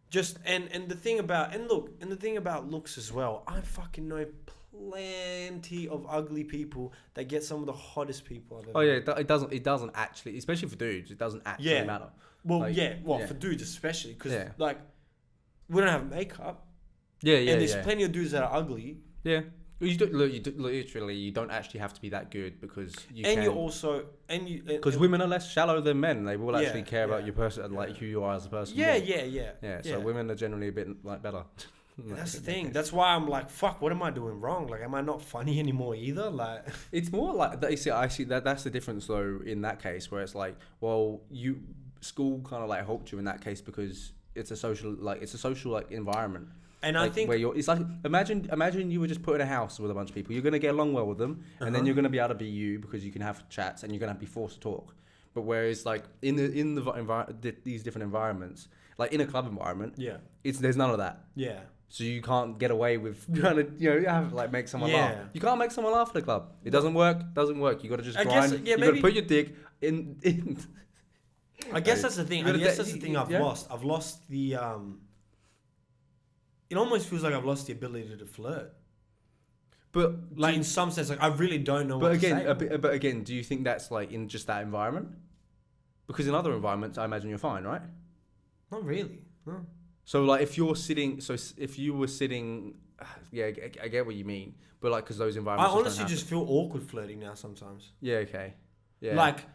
Just and the thing about looks as well. I fucking know plenty of ugly people that get some of the hottest people I've ever. Oh yeah, it doesn't actually, especially for dudes, it doesn't actually matter. Well, Like, for dudes especially, because Yeah. like we don't have makeup, Yeah, and there's plenty of dudes that are ugly. Yeah. You literally, you don't actually have to be that good because because women are less shallow than men. They will actually care about your person and like who you are as a person. Yeah. So women are generally a bit like better. That's the thing. That's why I'm like, fuck. What am I doing wrong? Like, am I not funny anymore either? Like, it's more like that. You see, I see that. That's the difference though. In that case, where it's like, well, school kind of like helped you in that case because it's a social like environment. And like, I think where it's like imagine you were just put in a house with a bunch of people. You're gonna get along well with them, and then you're gonna be able to be you because you can have chats and you're gonna be forced to talk. But whereas like in these different environments, like in a club environment, there's none of that. Yeah. So you can't get away with trying to make someone laugh. You can't make someone laugh at a club. It doesn't work. You got to just grind. You got to put your dick in. I guess that's the thing. I've lost. I've lost the. It almost feels like I've lost the ability to flirt. But like in some sense, like I really don't know. But again, do you think that's like in just that environment? Because in other environments, I imagine you're fine, right? Not really. No. So like if you were sitting, yeah, I get what you mean. But like because those environments, I honestly just feel awkward flirting now sometimes. Yeah. Okay. Yeah. Like.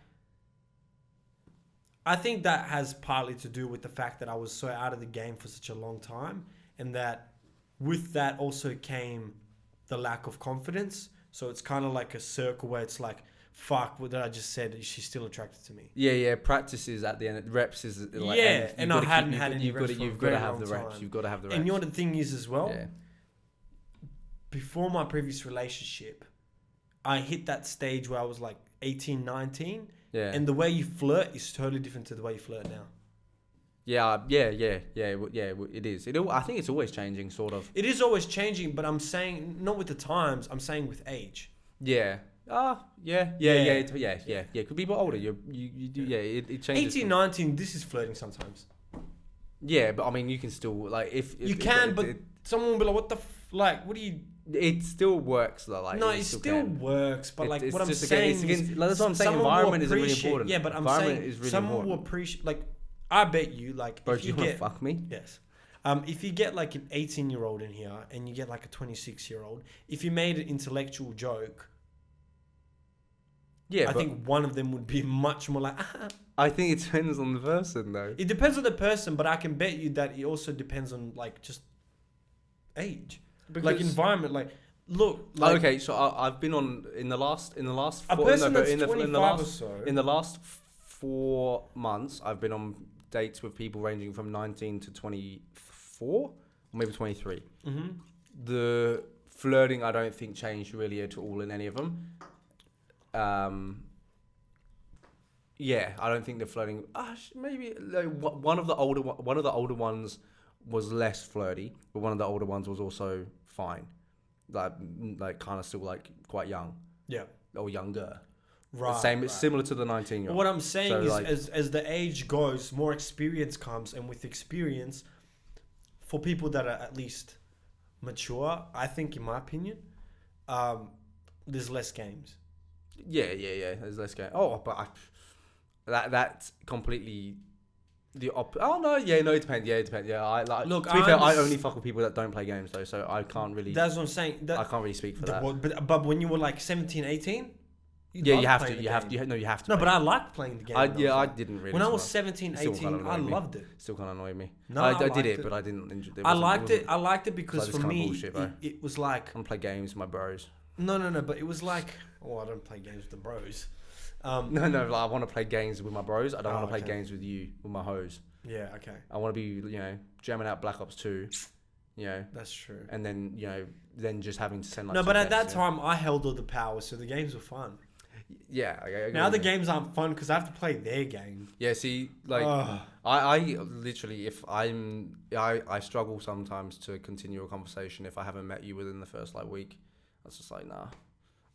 I think that has partly to do with the fact that I was so out of the game for such a long time. And that with that also came the lack of confidence. So it's kind of like a circle where it's like, fuck, what did I just said? Is she still attracted to me? Yeah. Practice is at the end. Reps is like, and I hadn't had any reps. You've got to have the reps. You've got to have the reps. And you know what the thing is as well? Yeah. Before my previous relationship, I hit that stage where I was like 18, 19. Yeah. And the way you flirt is totally different to the way you flirt now. Yeah, it is. I think it's always changing, sort of. It is always changing, but I'm saying, not with the times, I'm saying with age. Yeah. Yeah. Could be a bit older. It changes. 18, 19, this is flirting sometimes. Yeah, but I mean, you can still, like, but someone will be like, what the, what do you... It still works, though. Like, no, it still works, but like, what I'm saying is... That's what I'm saying, environment is really important. Yeah, but I'm saying, someone will appreciate, like... I bet you, like, bro, if you want to fuck me? Yes. If you get like an 18-year-old in here and you get like a 26-year-old, if you made an intellectual joke, I think one of them would be much more like. I think it depends on the person, though. It depends on the person, but I can bet you that it also depends on like just age, like environment, like. Look. Like, okay, so I've been on in the last. A person that's 25 or so. In the last 4 months, I've been on dates with people ranging from 19 to 24, or maybe 23. Mm-hmm. The flirting, I don't think, changed really at all in any of them. Yeah, I don't think the flirting. Maybe like, one of the older ones was less flirty, but one of the older ones was also fine, like kind of still like quite young. Yeah, or younger. Right. Similar to the 19-year-old. What I'm saying is, like, as the age goes, more experience comes, and with experience, for people that are at least mature, I think, in my opinion, there's less games. Yeah. There's less games. Oh, but that's completely the opposite. Oh no, it depends. Yeah, it depends. Yeah, Look, to be fair, I only fuck with people that don't play games though, so I can't really. That's what I'm saying. I can't really speak for that. But when you were like 17, 18. You have to. You have to. No, but I liked playing the game. I didn't really. When I was 17, 18, I loved it. Still kind of annoyed me. No, I did it, but I didn't enjoy it. I liked it because for me, it was like... I don't play games with my bros. No, but it was like... Oh, I don't play games with the bros. No, like, I want to play games with my bros. I don't want to play games with you, with my hoes. Yeah, okay. I want to be, jamming out Black Ops 2, That's true. And then, then just having to send like... No, but at that time, I held all the power, so the games were fun. Yeah. Now the games aren't fun because I have to play their game. Yeah, see, like, I literally, if I struggle sometimes to continue a conversation if I haven't met you within the first, like, week. That's just like, nah.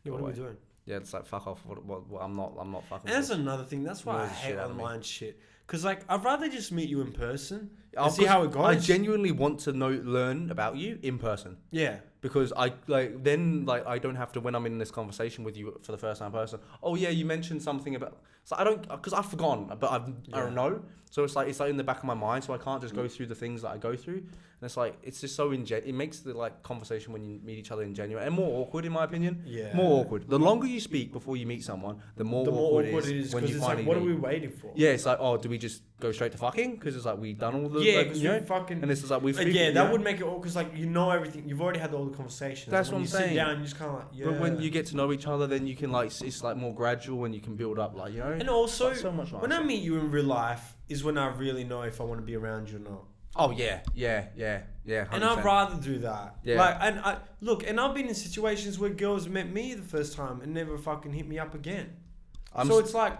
Yeah, what are we doing? Yeah, it's like, fuck off. What I'm not fucking. And that's another thing. That's why I hate online shit. Because like I'd rather just meet you in person and I'll- see how it goes. I genuinely want to learn about you in person. Yeah. Because I I don't have to, when I'm in this conversation with you for the first time person. Oh yeah, you mentioned something about. So I don't, because I've forgotten, but I don't know. So it's like in the back of my mind. So I can't just go through the things that I go through. And it's like it's just so it makes the like conversation when you meet each other ingenuine and more awkward in my opinion. Yeah. More awkward. The longer you speak before you meet someone, the more awkward it is when because you it's finally like, what are meet. we waiting for? Yeah, it's like, oh, do we just go straight to fucking? Because it's like we've done all the Yeah, like, because you we know? fucking. And this is like we've yeah, that would make it all because like you know everything. You've already had all the conversations. That's and when what you I'm sit saying. down, you just kind of like yeah. But when you get to know each other, then you can like it's like more gradual and you can build up like you know. and also so much when I meet you in real life is when I really know if I want to be around you or not. Oh yeah. 100%. And I'd rather do that. Yeah. Like, and and I've been in situations where girls met me the first time and never fucking hit me up again. So it's like,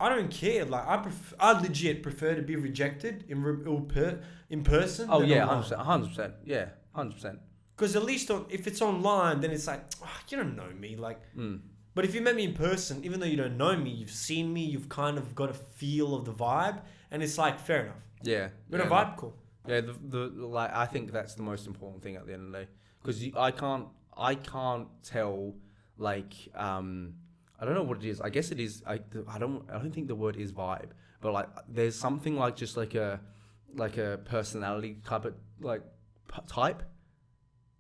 I don't care. Like, I legit prefer to be rejected in person. Oh than yeah, online. 100%. Yeah, 100%. Because at least if it's online, then it's like, you don't know me. Like, but if you met me in person, even though you don't know me, you've seen me, you've kind of got a feel of the vibe, and it's like, fair enough. Yeah. We're in a vibe, cool. Yeah, the like I think that's the most important thing at the end of the day because I can't tell like I don't know what it is. I guess it is. I don't think the word is vibe, but like there's something like just like a personality type of type,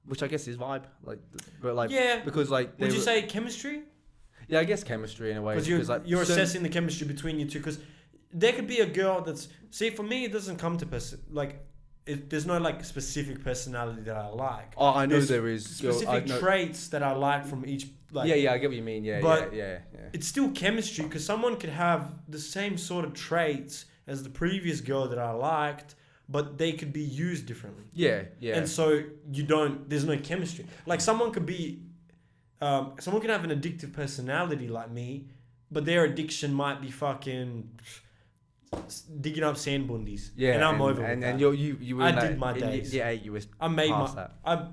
which I guess is vibe. Like, but like Yeah. because like Would you say chemistry? yeah, I guess chemistry in a way Because you're certain- assessing the chemistry between you two. Because there could be a girl that's for me it doesn't come to there's no like specific personality that I like. Oh, I know There's there is specific traits that I like from each. Like, yeah, I get what you mean. Yeah, but yeah. it's still chemistry because someone could have the same sort of traits as the previous girl that I liked, but they could be used differently. Yeah. And so there's no chemistry. Like someone could have an addictive personality like me, but their addiction might be fucking digging up sand bundies. Yeah, and I'm over and with that. you were in I that, did my days. you were I made past my. that.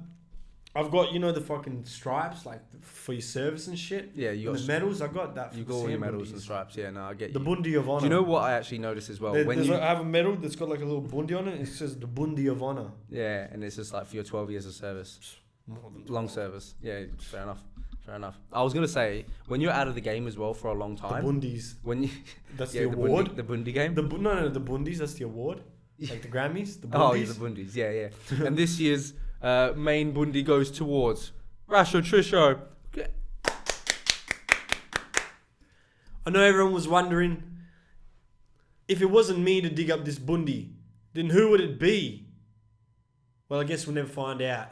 I've got the fucking stripes like for your service and shit. Yeah, you got the medals. I got that. For you the got all your sand medals bundies. and stripes. Yeah, no, I get The you. Bundi of Honor. Do you know what I actually noticed as well? I have a medal that's got like a little bundi on it. It says the Bundi of Honor. Yeah, and it's just like for your 12 years of service, More than long service. Yeah, fair enough. I was gonna say when you're out of the game as well for a long the time. Bundis. When you That's the award. the Bundi game. The Bundis. That's the award. Like the Grammys. The Bundis. Oh, yeah, the Bundis. Yeah. And this year's main Bundi goes towards Rasho Trisho. I know everyone was wondering if it wasn't me to dig up this Bundi, then who would it be? Well, I guess we'll never find out.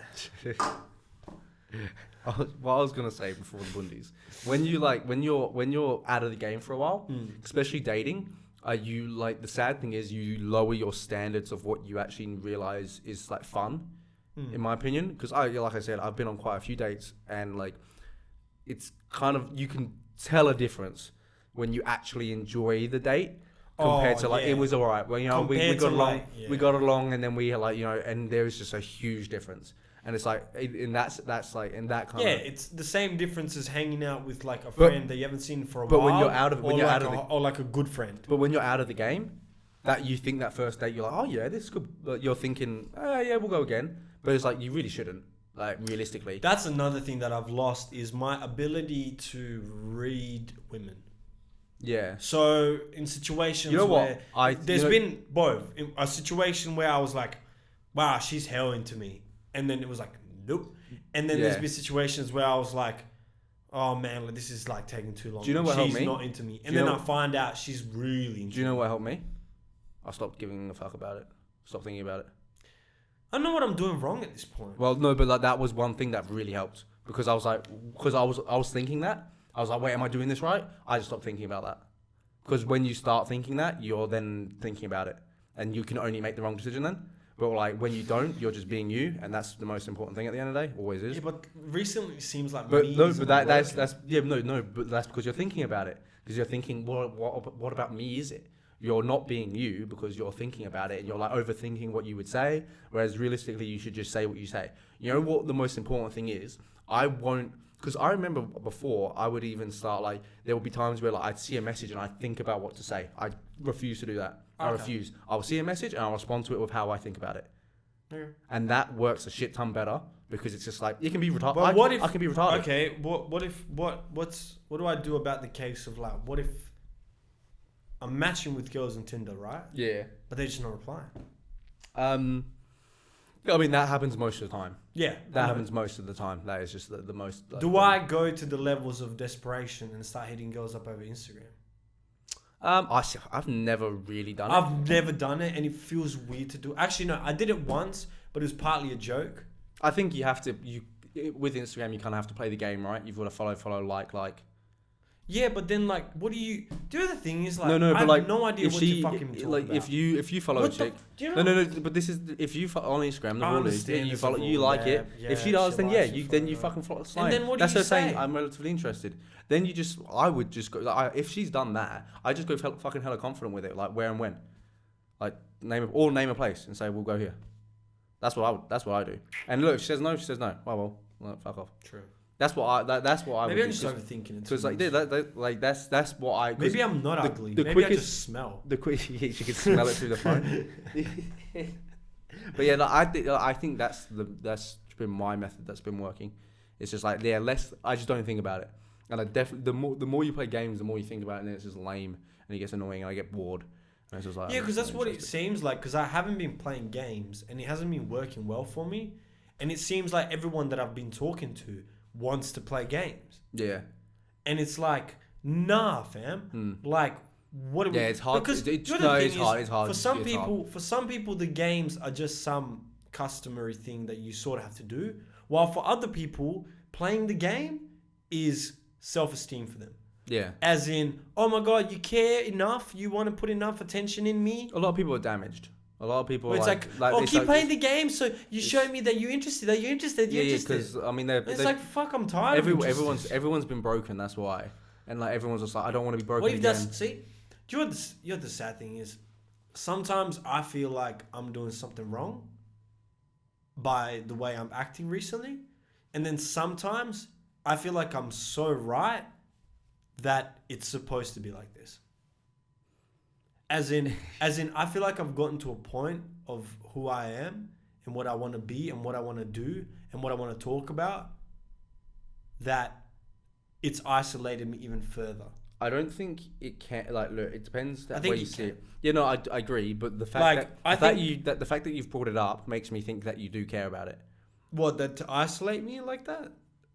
What I was gonna say before the Bundis, when you're out of the game for a while, especially dating, you like the sad thing is you lower your standards of what you actually realize is like fun, in my opinion. Because like I said, I've been on quite a few dates and like it's kind of you can tell a difference when you actually enjoy the date compared to like it was alright. Well, we got along, we got along, and then we and there was just a huge difference. And it's like, and that's like, in that kind of... Yeah, it's the same difference as hanging out with like a friend that you haven't seen for a while. But when you're out of, or like a good friend. But when you're out of the game, that you think that first date, you're like, oh yeah, this is good. But you're thinking, yeah, we'll go again. But it's like, you really shouldn't, like realistically. That's another thing that I've lost is my ability to read women. Yeah. So in situations where there's been both. In a situation where I was like, wow, she's hell into me. And then it was like, nope. And then there's been situations where I was like, oh man, like, this is like taking too long. Do you know what helped me? She's not into me. And then I find out she's really into me. Do you know what helped me? I stopped giving a fuck about it. Stop thinking about it. I don't know what I'm doing wrong at this point. Well, no, but like that was one thing that really helped because I was like, I was thinking that. I was like, wait, am I doing this right? I just stopped thinking about that. Because when you start thinking that, you're then thinking about it. And you can only make the wrong decision then. But like when you don't, you're just being you, and that's the most important thing at the end of the day. Always is. Yeah, but recently it seems like. But that's because you're thinking about it. Because you're thinking, what about me? Is it? you're not being you because you're thinking about it and you're like overthinking what you would say. Whereas realistically, you should just say what you say. You know what the most important thing is? I won't, because I remember before I would even start like, there would be times where like I'd see a message and I'd think about what to say. I refuse to do that. I refuse. I'll see a message and I'll respond to it with how I think about it. Yeah. And that works a shit ton better because it's just like, it can be retarded. But what if I can be retarded. Okay, what do I do about the case of like, what if I'm matching with girls on Tinder, right? Yeah. But they're just not replying. I mean, that happens most of the time. Yeah, That happens most of the time. That is just the most. Like, do I go to the levels of desperation and start hitting girls up over Instagram? I've never really done it. I've never done it, and it feels weird to do. Actually, no, I did it once, but it was partly a joke. I think you have to. With Instagram, you kind of have to play the game, right? You've got to follow, like. Yeah, but then like, what do you? The other thing is like, No, I but have like, no idea if what she, you fucking talk like, about. if you follow What a chick. do you know? No. But this is if you on Instagram, the I rule is understand you there's follow, a you rule, like it. yeah, If she yeah, does, she then likes yeah, it, then you follow fucking follow. And then what do That's you her saying. say? I'm relatively interested. Then I would just go. Like, if she's done that, I just go fucking hella confident with it. Like where and when, like name a place and say we'll go here. That's what I do. And look, if she says no, she says no. Well, fuck off. True. That's what I. Maybe would I'm do, just overthinking it. because like that's what I. Maybe I'm not ugly. The Maybe quickest, I just smell. The quick, she can smell it through the phone. But yeah, I think that's been my method that's been working. It's just like I just don't think about it, and I definitely the more you play games, the more you think about it, and then it's just lame and it gets annoying, and I get bored. And it's just like, Yeah, because that's what it seems like. Because I haven't been playing games, and it hasn't been working well for me, and it seems like everyone that I've been talking to wants to play games. Yeah. And it's like, nah, fam. Like, what? Yeah, it's hard. Because It's hard. For some people, the games are just some customary thing that you sort of have to do. While for other people, playing the game is self-esteem for them. Yeah. As in, oh my god, you care enough. You want to put enough attention in me. A lot of people are damaged. A lot of people. Well, it's like keep playing the game, so you show me that you're interested. That you're interested. Yeah, because I mean, it's like fuck. I'm tired. Everyone's been broken. That's why, and like everyone's just like, I don't want to be broken What if again. see? Do you know what the sad thing is? Sometimes I feel like I'm doing something wrong by the way I'm acting recently, and then sometimes I feel like I'm so right that it's supposed to be like this. As in, I feel like I've gotten to a point of who I am and what I want to be and what I want to do and what I want to talk about that it's isolated me even further. I don't think it can. Like, look, it depends I that think way you it see can. it. Yeah, no, I agree. But the fact Like, the fact that you've brought it up makes me think that you do care about it. What, that to isolate me like that?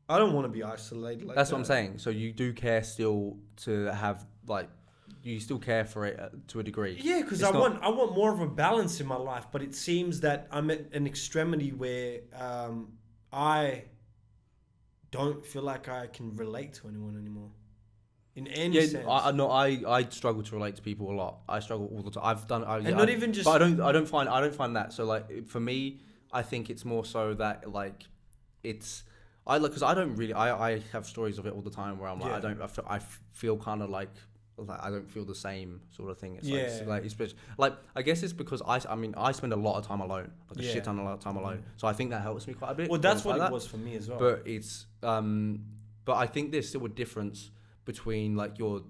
I don't want to be isolated like that. That's what I'm saying. So you do care still to have like. You still care for it to a degree. Yeah, because I want more of a balance in my life, but it seems that I'm at an extremity where I don't feel like I can relate to anyone anymore. In any sense. I struggle to relate to people a lot. I struggle all the time. I've done. Not even just. But I don't find that. So like for me, I think it's more so that like it's. Because I don't really. I have stories of it all the time where I'm like I feel kind of like I don't feel the same sort of thing. It's like especially like I guess it's because I spend a lot of time alone, like a shit ton of time alone. So I think that helps me quite a bit. Well, that's what it was for me as well. But it's but I think there's still a difference between like your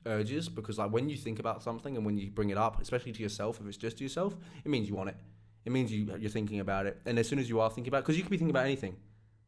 urges, because like when you think about something and when you bring it up, especially to yourself, if it's just to yourself, it means you want it. It means you're thinking about it, and as soon as you are thinking about it, because you could be thinking about anything,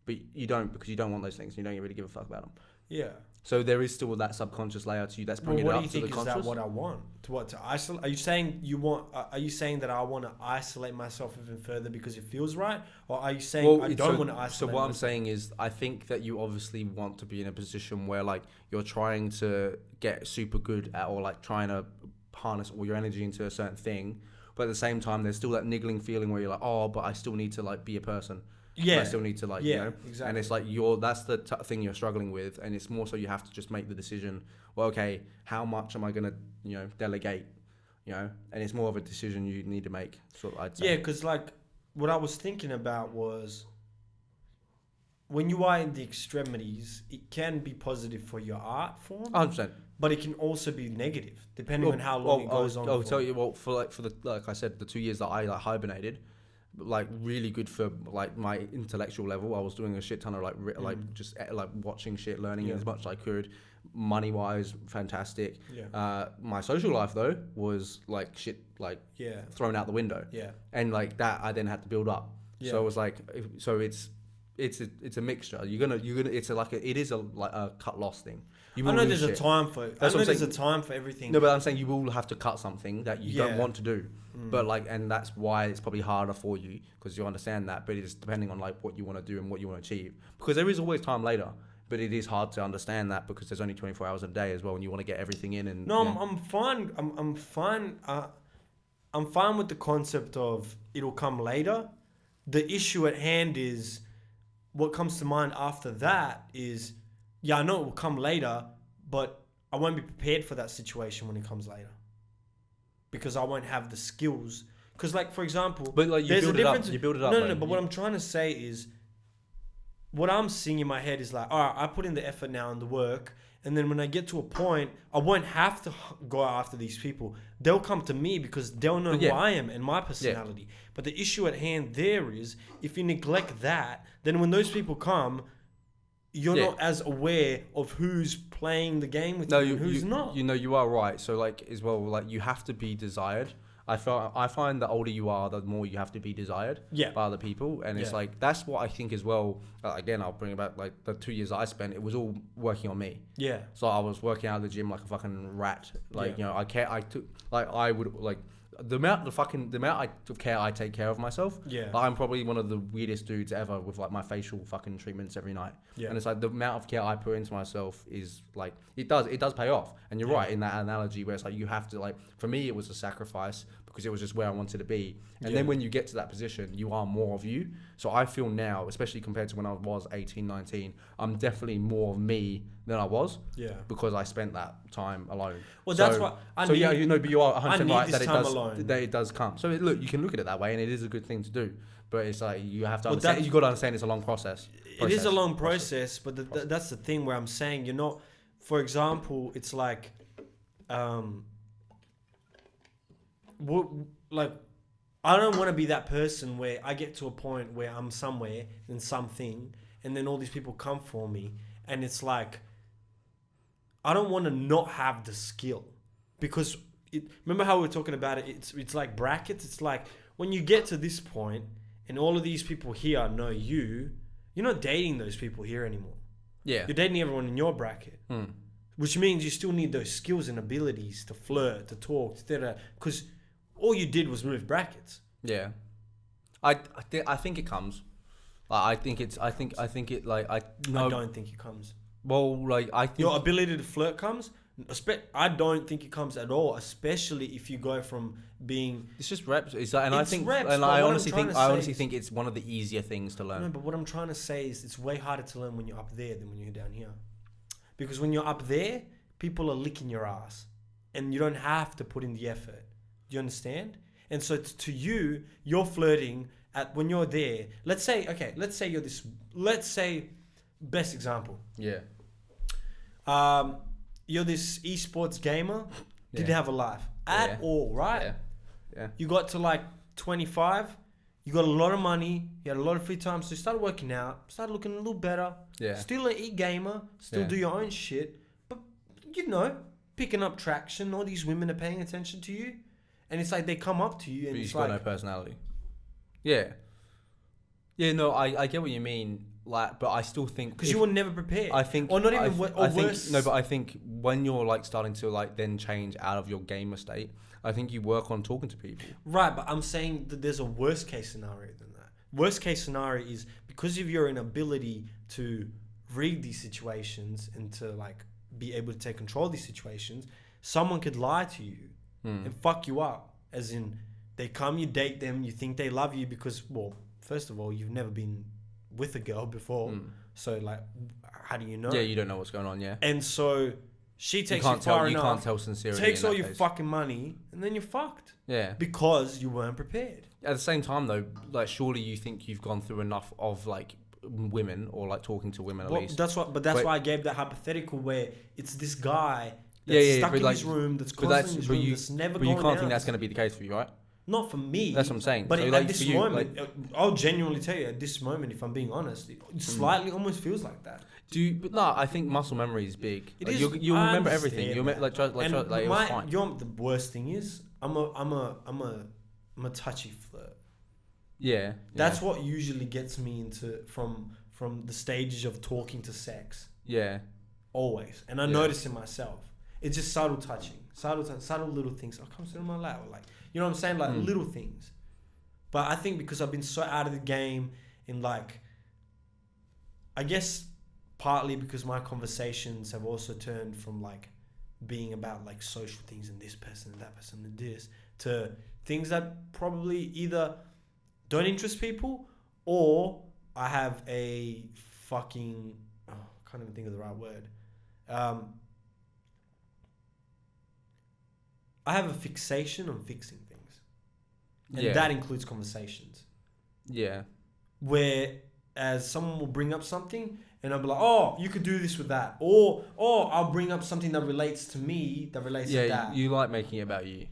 but you don't, because you don't want those things. You don't really give a fuck about them. Yeah. So there is still that subconscious layer to you that's bringing it up to the conscious. What do you think is that what I want? To isolate? Are you saying you want? Are you saying that I want to isolate myself even further because it feels right, or are you saying I don't want to isolate? So what I'm saying is, I think that you obviously want to be in a position where like you're trying to get super good at, or like trying to harness all your energy into a certain thing, but at the same time there's still that niggling feeling where you're like, oh, but I still need to like be a person. Yeah. I still need to like, exactly. And it's like that's the thing you're struggling with, and it's more so you have to just make the decision. Well, okay, how much am I gonna delegate? And it's more of a decision you need to make. So I'd say. Yeah, because like what I was thinking about was when you are in the extremities, it can be positive for your art form. 100%. but it can also be negative depending on how long it goes on. I'll for. tell you what, like I said, the 2 years that I like hibernated, like really good for like my intellectual level. I was doing a shit ton of like just like watching shit, learning as much as I could. Money wise, fantastic. Yeah. My social life though was like shit, like thrown out the window. Yeah. And like that, I then had to build up. Yeah. So it was like, it's a mixture. It is a cut loss thing. I know there's a time for it. I know there's a time for everything. No, but I'm saying you will have to cut something that you don't want to do. Mm. But like, and that's why it's probably harder for you because you understand that. But it's depending on like what you want to do and what you want to achieve. Because there is always time later. But it is hard to understand that because there's only 24 hours a day as well, and you want to get everything in. And I'm fine. I'm fine. I'm fine with the concept of it'll come later. The issue at hand is what comes to mind after that is, I know it will come later, but I won't be prepared for that situation when it comes later because I won't have the skills. Because, like, for example, but like you build it up. You build it up. No. But what I'm trying to say is, what I'm seeing in my head is like, all right, I put in the effort now and the work, and then when I get to a point, I won't have to go after these people. They'll come to me because they'll know who I am and my personality. Yeah. But the issue at hand there is, if you neglect that, then when those people come, you're not as aware of who's playing the game with you and who's not. You know, you are right. So like as well, like you have to be desired. I find the older you are, the more you have to be desired by other people. And it's like, that's what I think as well. Again, I'll bring about like the 2 years I spent, it was all working on me. Yeah. So I was working out of the gym like a fucking rat. Like, you know, the amount of care I take care of myself. Yeah. Like, I'm probably one of the weirdest dudes ever with like my facial fucking treatments every night. Yeah. And it's like the amount of care I put into myself is like, it does pay off. And you're right in that analogy where it's like, you have to like, for me, it was a sacrifice because it was just where I wanted to be. And then when you get to that position, you are more of you. So I feel now, especially compared to when I was 18, 19, I'm definitely more of me than I was. Yeah. Because I spent that time alone. Well, that's what but you are 100% right that it does come. So look, you can look at it that way, and it is a good thing to do. But it's like you have to understand. You got to understand it's a long process. It is a long process, but that's the thing where I'm saying you're not. For example, it's like, I don't want to be that person where I get to a point where I'm somewhere in something, and then all these people come for me, and it's like, I don't want to not have the skill, because remember how we were talking about it? It's like brackets. It's like when you get to this point, and all of these people here know you're not dating those people here anymore. Yeah, you're dating everyone in your bracket, which means you still need those skills and abilities to flirt, to talk, because all you did was move brackets. Yeah, I think it comes. I don't think it comes. Well, like I think your ability to flirt comes. I don't think it comes at all, especially if you go from being. It's just reps. I honestly think it's one of the easier things to learn. No, but what I'm trying to say is it's way harder to learn when you're up there than when you're down here, because when you're up there, people are licking your ass, and you don't have to put in the effort. Do you understand? And so to you, you're flirting when you're there. Let's say you're this. Let's say, best example. Yeah. You're this esports gamer. Didn't have a life at all, right? Yeah. You got to like 25. You got a lot of money. You had a lot of free time. So you started working out. Started looking a little better. Yeah. Still an e-gamer. Still do your own shit. But, picking up traction. All these women are paying attention to you. And it's like they come up to you and you've got no personality. Yeah. Yeah, no, I get what you mean. Like, but I still think because you were never prepared. I think, or not even, worse. No, but I think when you're like starting to like then change out of your gamer state, I think you work on talking to people. Right, but I'm saying that there's a worst case scenario than that. Worst case scenario is because of your inability to read these situations and to like be able to take control of these situations, someone could lie to you and fuck you up. As in, they come, you date them, you think they love you because, well, first of all, you've never been with a girl before, so like, how do you know? Yeah, you don't know what's going on. Yeah, and so she takes you far enough. You can't tell sincerity. Takes all your fucking money, and then you're fucked. Yeah, because you weren't prepared. At the same time, though, like surely you think you've gone through enough of like women or like talking to women at least. That's why I gave that hypothetical where it's this guy that's stuck but in like, his room, that's but constantly in his but room, you, that's never but going you can't out. think that's going to be the case for you, right? Not for me. That's what I'm saying. But So, at like, this for you, moment, I'll genuinely tell you, at this moment, if I'm being honest, it slightly almost feels like that. But no, I think muscle memory is big. It Like, is. you'll I remember understand everything. You'll that. like it was fine. The worst thing is, I'm a touchy flirt. Yeah. That's what usually gets me into from the stages of talking to sex. Yeah. Always, and I notice it myself. It's just subtle touching, subtle little things. Oh, come sit on my lap, or like, you know what I'm saying, like little things. But I think because I've been so out of the game, in like, I guess partly because my conversations have also turned from like being about like social things and this person and that person and this to things that probably either don't interest people, or I have a fucking I can't even think of the right word. I have a fixation on fixing things, and that includes conversations. Yeah. Whereas someone will bring up something, and I'll be like, "Oh, you could do this with that," or I'll bring up something that relates to me, that relates to that. Yeah, you like making it about you.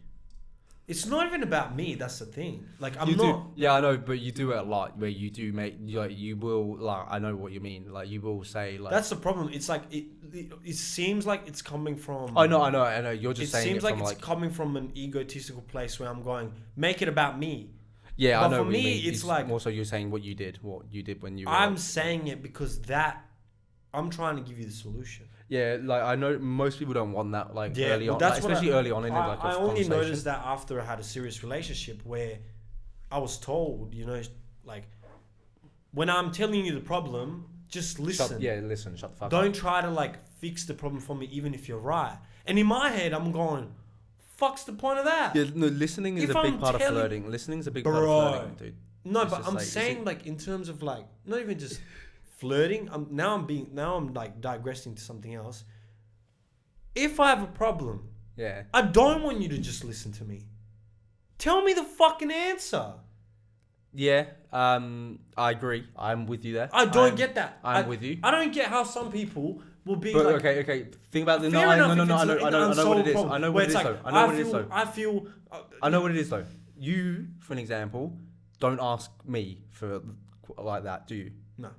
It's not even about me. That's the thing. Like I'm You not. do, yeah, I know, but you do it a lot. Where you do make, like, you will, like, I know what you mean. Like, you will say, like, That's the problem. It's like it seems like it's coming from. I know. You're just saying It seems it like from, it's coming from an egotistical place where I'm going, make it about me. Yeah, But I know. for what you me, mean. it's like also you're saying what you did when you. Were, I'm saying it because that I'm trying to give you the solution. Yeah, like I know most people don't want that, like, Yeah, early but on, that's like, what especially early on in like a I only conversation. noticed that after I had a serious relationship where I was told, you know, like when I'm telling you the problem, just listen. Listen, shut the fuck up. Don't try to like fix the problem for me, even if you're right. And in my head, I'm going, "Fuck's the point of that?" Yeah, no, listening is If a big I'm part of telling- flirting. Listening is a big part of flirting, dude. No, It's but just I'm like, saying like in terms of like not even just flirting. I'm like digressing to something else. If I have a problem, Yeah. I don't want you to just listen to me. Tell me the fucking answer. Yeah, I agree. I'm with you there. I don't get that. I'm with you. I don't get how some people will be But like. okay. Think about the Fair no. enough if I it's know an what it unsolved is. problem, I know where what it is it's though. like, I know what it is though. I feel. I know what it is though. You, for an example, don't ask me for like that, do you? No,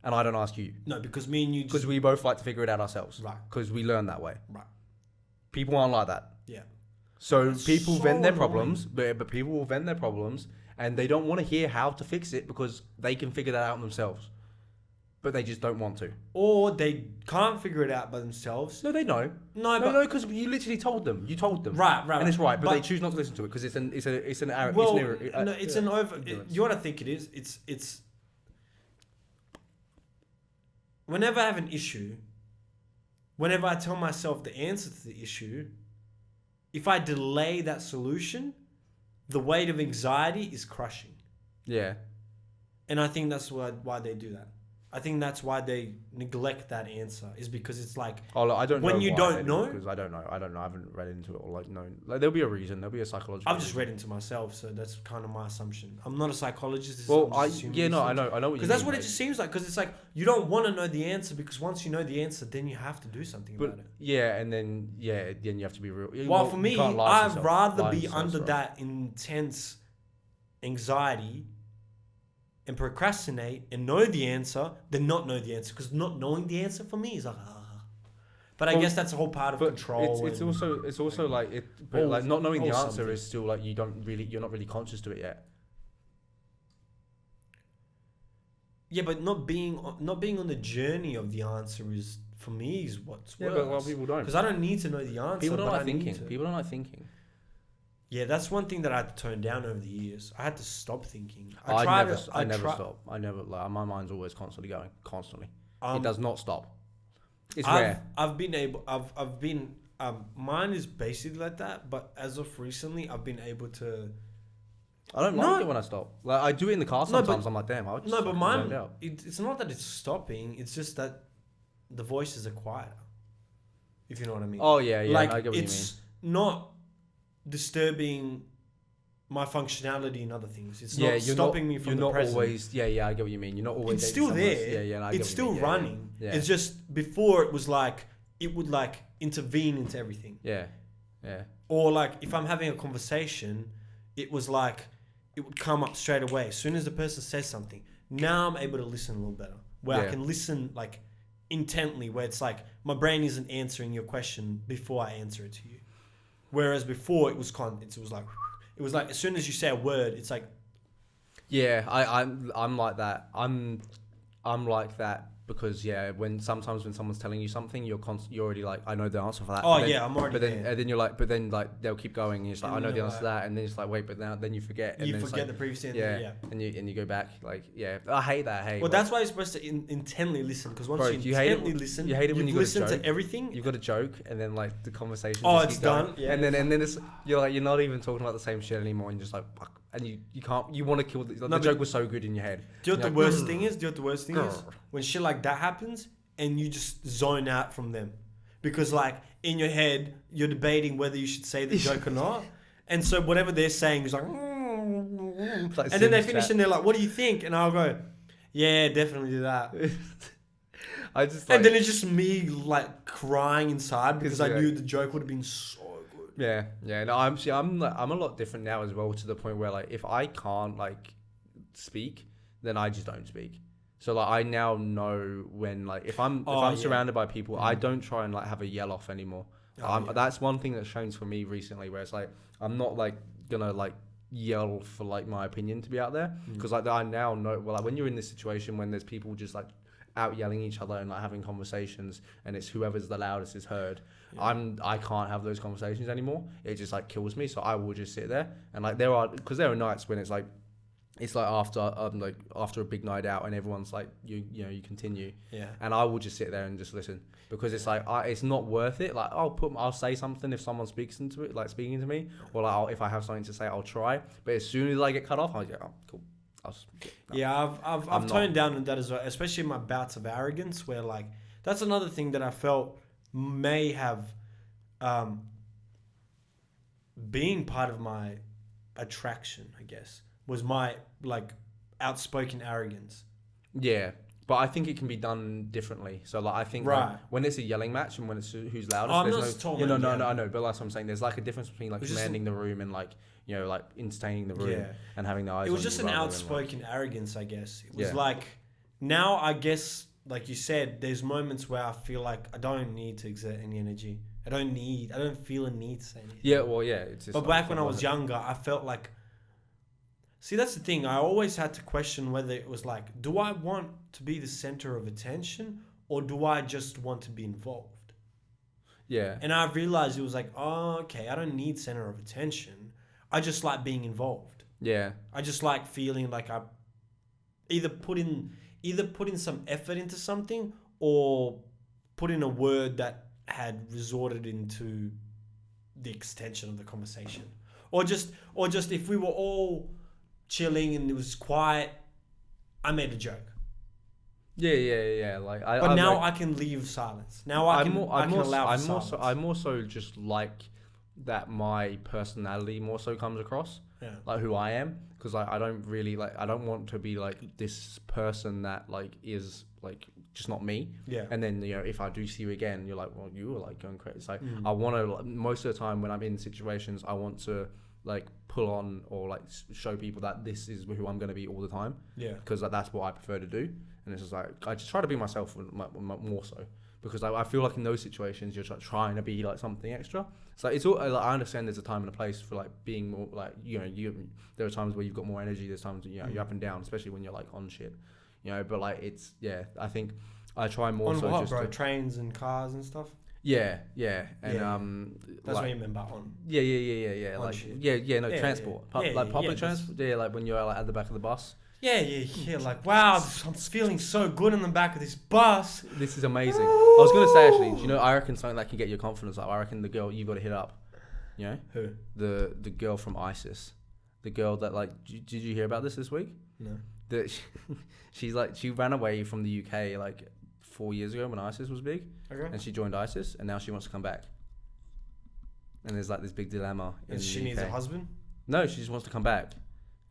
And I don't ask you no, because me and you. because we both like to figure it out ourselves. Right. Because we learn that way. Right. People aren't like that. Yeah. So That's people so vent their annoying. problems, but people will vent their problems, and they don't want to hear how to fix it because they can figure that out themselves, but they just don't want to. Or they can't figure it out by themselves. No, they know. No, Because you literally told them. You told them. Right. And it's right, but they But- choose not to listen to it because it's an error. Well, it's an error. you know what I think it is? It's. Whenever I have an issue, whenever I tell myself the answer to the issue, if I delay that solution, the weight of anxiety is crushing. Yeah. And I think that's why they do that. I think that's why they neglect that answer, is because it's like, Oh, look, I don't know. When you why don't they do know? it, because I don't know. I haven't read into it or like known. Like there'll be a reason. There'll be a psychological. I've just reason. read into myself, so that's kind of my assumption. I'm not a psychologist. Well, I'm just assuming these I things. know what you Because that's mean, what it mate. just seems like. Because it's like you don't want to know the answer, because once you know the answer, then you have to do something But about it. yeah, and then you have to be real. While for you me, can't lie to I'd yourself. rather Lying to be yourself, under right? that intense anxiety and procrastinate and know the answer than not know the answer. Because not knowing the answer for me is like, But I Well, guess that's a whole part of But control. it's and- also like it, but Or- like not knowing the or answer something. is still like you're not really conscious to it yet. Yeah, but not being on the journey of the answer is, for me, is what's Yeah, worse. but a lot of people don't. Because I don't need to know the answer. People don't but like I need thinking. to. People don't like thinking. Yeah, that's one thing that I had to tone down over the years. I had to stop thinking. I never stop. I I never like my mind's always constantly going, constantly. Um, It does not stop. It's I've, rare. I've been mine is basically like that, but as of recently, I've been able to. I don't No. like it when I stop. Like I do it in the car No, but- sometimes. I'm like, damn, I just No, but fucking mine, zoned out. it's not that it's stopping. It's just that the voices are quieter. If you know what I mean. Oh yeah, like I get what you mean. it's not disturbing my functionality in other things. It's not stopping me from You're the not present. always. Yeah, I get what you mean. You're not always. It's dating still someone- there. Yeah, I get It's what still you mean. Yeah, running. Yeah. It's just before it was like it would like intervene into everything. Yeah. Yeah. Or like if I'm having a conversation, it was like it would come up straight away as soon as the person says something. Now I'm able to listen a little better, where I can listen like intently, where it's like my brain isn't answering your question before I answer it to you. Whereas before it was it was like as soon as you say a word, it's like. Yeah, I'm like that. I'm like that because sometimes when someone's telling you something, you're already like, I know the answer for that. Oh yeah, I'm already. And then you're like, they'll keep going. And it's like, I know the answer to that, and then it's like, wait, but then you forget. And you then forget like, the previous answer. yeah, and you go back like, yeah, I hate that. Well, that's why you're supposed to intently listen, because once you intently listen, you hate it when you listen to everything. You've got a joke, and then like the conversation. Oh, just it's keep going. done. Yeah. And then it's you're not even talking about the same shit anymore, and you're just like, fuck. And you want to kill the joke was so good in your head. Do you know what the worst thing is? When shit like that happens and you just zone out from them. Because like in your head, you're debating whether you should say the joke or not. And so whatever they're saying is like, like and then they finish and they're like, what do you think? And I'll go, yeah, definitely do that. And then it's just me like crying inside because I knew the joke would have been so good. Yeah. No, I'm a lot different now as well, to the point where like if I can't like speak, then I just don't speak. So like I now know when like if I'm surrounded by people, I don't try and like have a yell off anymore. That's one thing that's changed for me recently, where it's like I'm not like gonna like yell for like my opinion to be out there, because like I now know, well, like when you're in this situation when there's people just like out yelling each other and like having conversations, and it's whoever's the loudest is heard. I can't have those conversations anymore. It just like kills me. So I will just sit there, and like there are nights when it's like after a big night out and everyone's like you continue, and I will just sit there and just listen, because it's like it's not worth it. Like I'll say something if someone speaking to me, or like if I have something to say, I'll try. But as soon as I get cut off, I go, oh cool. I've toned down on that as well, especially in my bouts of arrogance, where like that's another thing that I felt may have been part of my attraction, I guess, was my like outspoken arrogance. Yeah, but I think it can be done differently. So like I think like, when it's a yelling match and when it's who's loudest, I know, but that's what I'm saying. There's like a difference between like commanding the room and like like entertaining the room and having the eyes. It was just an outspoken arrogance, I guess. It was like, now I guess, like you said, there's moments where I feel like I don't need to exert any energy. I don't feel a need to say anything. Yeah, well, yeah. It's just, but back when I was younger, I felt like. See, that's the thing. I always had to question whether it was like, do I want to be the center of attention, or do I just want to be involved? Yeah. And I realized it was like, oh, okay, I don't need center of attention. I just like being involved. Yeah. I just like feeling like I either put in some effort into something, or put in a word that had resorted into the extension of the conversation. Or just if we were all chilling and it was quiet, I made a joke. Yeah. Like I can leave silence. Now I can allow silence. I more so just like that my personality more so comes across. Yeah. Like who I am, because I don't really like, I don't want to be like this person that like is like just not me. Yeah. And then if I do see you again, you're like, well, you were like going crazy. It's like I want to, most of the time when I'm in situations, I want to like pull on or like show people that this is who I'm going to be all the time. Yeah. Because that's what I prefer to do. And it's just like, I just try to be myself more so, because I feel like in those situations you're trying to be like something extra. So it's all, like, I understand there's a time and a place for like being more like, there are times where you've got more energy, there's times you're up and down, especially when you're like on shit, but like it's, I think I try more on so what, just bro? Trains and cars and stuff. Yeah, and that's like, what you meant by on. Yeah. On like shit. Transport, public transport. Yeah, like when you're like at the back of the bus. Yeah. Like, wow, I'm feeling so good in the back of this bus. This is amazing. I was gonna say actually, I reckon something that can get your confidence up. I reckon the girl you've got to hit up. Who? The girl from ISIS, the girl that like. Did you hear about this week? No. That she ran away from the UK like 4 years ago when ISIS was big. Okay. And she joined ISIS, and now she wants to come back. And there's like this big dilemma. And she needs a husband? No, she just wants to come back.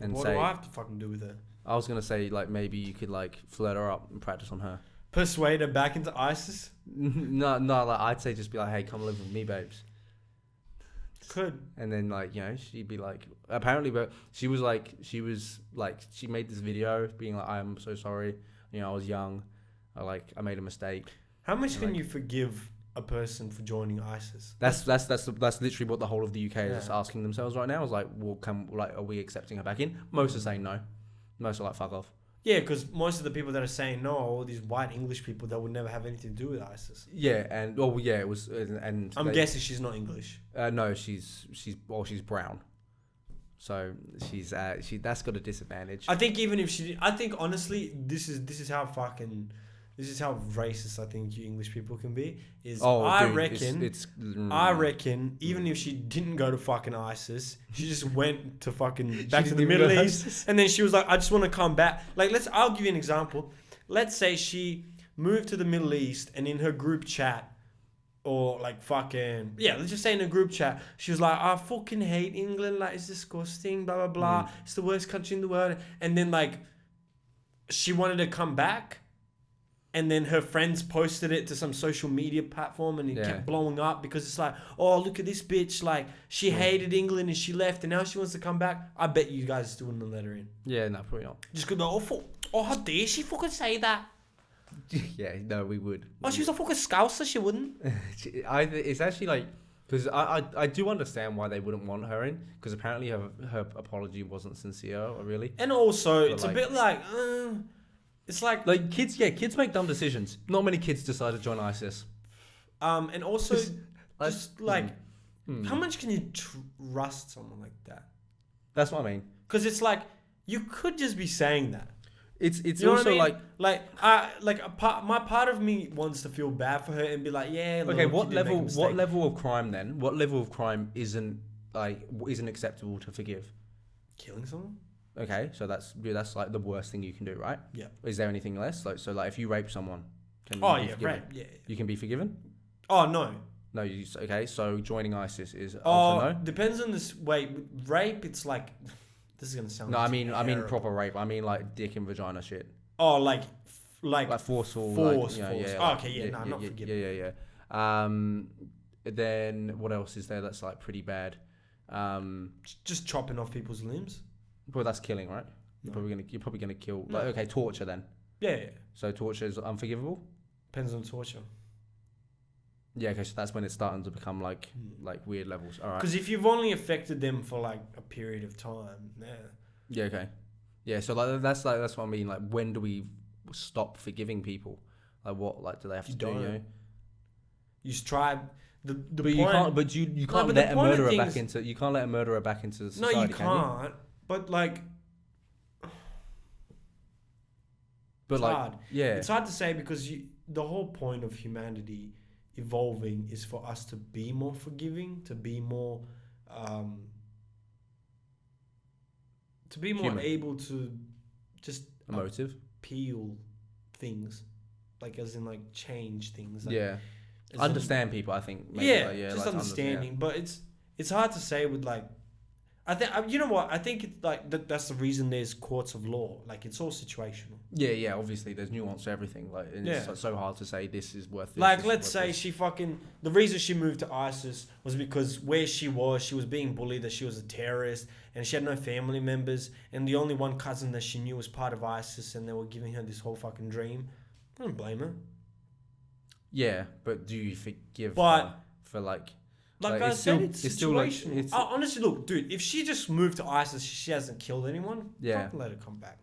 And what do I have to fucking do with it? I was gonna say like maybe you could like flirt her up and practice on her. persuade her back into ISIS? No, like I'd say just be like, hey, come live with me, babes. Could. And then like, you know, she'd be like, apparently, but she made this video being like, I'm so sorry, you know, I was young, I made a mistake. How much And, can like, you forgive a person for joining ISIS? That's literally what the whole of the UK is asking themselves right now. Is like, well, are we accepting her back in? Most are saying no. Most are like, fuck off. Yeah, because most of the people that are saying no are all these white English people that would never have anything to do with ISIS. Yeah, and it was, and I'm guessing she's not English. No, she's brown, so that's got a disadvantage. I think even if she, I think honestly, this is how racist I think you English people can be. I reckon even if she didn't go to fucking ISIS, she just went to fucking back to the Middle East, and then she was like, I just want to come back. Like, I'll give you an example. Let's say she moved to the Middle East, and in her group chat, or like fucking let's just say in a group chat, she was like, I fucking hate England. Like, it's disgusting. Blah blah blah. It's the worst country in the world. And then like, she wanted to come back. And then her friends posted it to some social media platform, and it kept blowing up because it's like, oh, look at this bitch. Like, she hated England and she left, and now she wants to come back. I bet you guys still wouldn't let her in. Yeah, no, probably not. Just go, how dare she fucking say that? Yeah, no, we would. Oh, she was a fucking scouser, she wouldn't. It's actually like, because I do understand why they wouldn't want her in, because apparently her apology wasn't sincere, really. And also, But it's like, a bit like, it's like kids make dumb decisions. Not many kids decide to join ISIS. And also, how much can you trust someone like that? That's what I mean. Because it's like, you could just be saying that. It's you know also what I mean? My part of me wants to feel bad for her and be like, yeah. Okay, what level of crime then? What level of crime isn't acceptable to forgive? Killing someone? Okay, so that's like the worst thing you can do, right? Yeah. Is there anything less? Like, so like if you rape someone, can you be forgiven? Rape. Yeah. You can be forgiven? Oh no. No, okay. So joining ISIS is Oh, also no. Depends on this. Wait, rape. It's like, this is gonna sound. No, I mean proper rape. I mean like dick and vagina shit. Oh, like forceful. Force. Yeah. Oh, okay, yeah. No, I'm not forgiving. Yeah. Then what else is there that's like pretty bad? Just chopping off people's limbs. Well, that's killing, right? No. You're probably gonna kill. Like, okay, torture then. Yeah. So torture is unforgivable. Depends on torture. Yeah, okay, so that's when it's starting to become like weird levels. All right. Because if you've only affected them for like a period of time, Yeah. Okay. Yeah. So that's what I mean. Like, when do we stop forgiving people? Like, what do they have to do? You know? You try. The but point, you can't. But you can't let a murderer back into. You can't let a murderer back into society. No, you can't. But like. But it's like, hard. yeah, it's hard to say because the whole point of humanity evolving is for us to be more forgiving, to be more Human. able to just emotive, peel things, like as in like change things. Like, yeah, understand people. I think. Just understanding. But it's hard to say with like. I think you know what I think it's like that's the reason there's courts of law. Like, it's all situational. Yeah. Obviously, there's nuance to everything. Like, and it's so hard to say this is worth. Like, let's say the reason she moved to ISIS was because where she was being bullied, that she was a terrorist, and she had no family members, and the only one cousin that she knew was part of ISIS, and they were giving her this whole fucking dream. I don't blame her. Yeah, but do you forgive her for like? Like I said, it's situational. Honestly, look, dude, if she just moved to ISIS, she hasn't killed anyone. Fucking let her come back.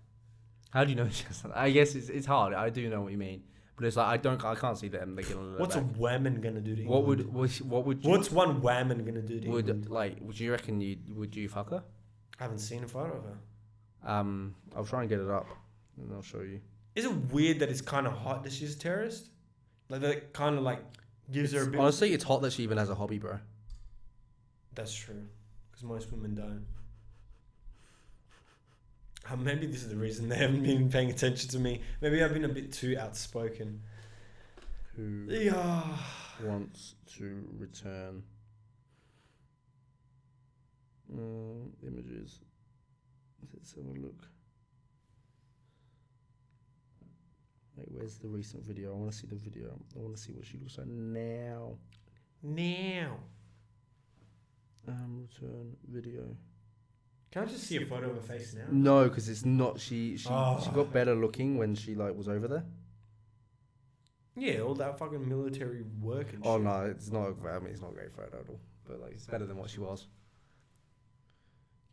How do you know she hasn't? I guess it's hard. I do know what you mean, but it's like I can't see them. They're gonna. What's a woman gonna do to England? What's one woman gonna do to England? Would you reckon would you fuck her? I haven't seen a photo of her. I'll try and get it up, and I'll show you. Is it weird that it's kind of hot that she's a terrorist? Like, that kind of like gives her a bit. Honestly, it's hot that she even has a hobby, bro. That's true, because most women don't. Maybe this is the reason they haven't been paying attention to me. Maybe I've been a bit too outspoken. Who wants to return images? Let's have a look. Wait, where's the recent video? I want to see the video. I want to see what she looks like now. Return video. Can I just see a photo of her face now? No, because it's not. She got better looking when she like was over there. Yeah, all that fucking military work and shit. Oh no, it's not. I mean, it's not a great photo at all. But like, it's better than what she was.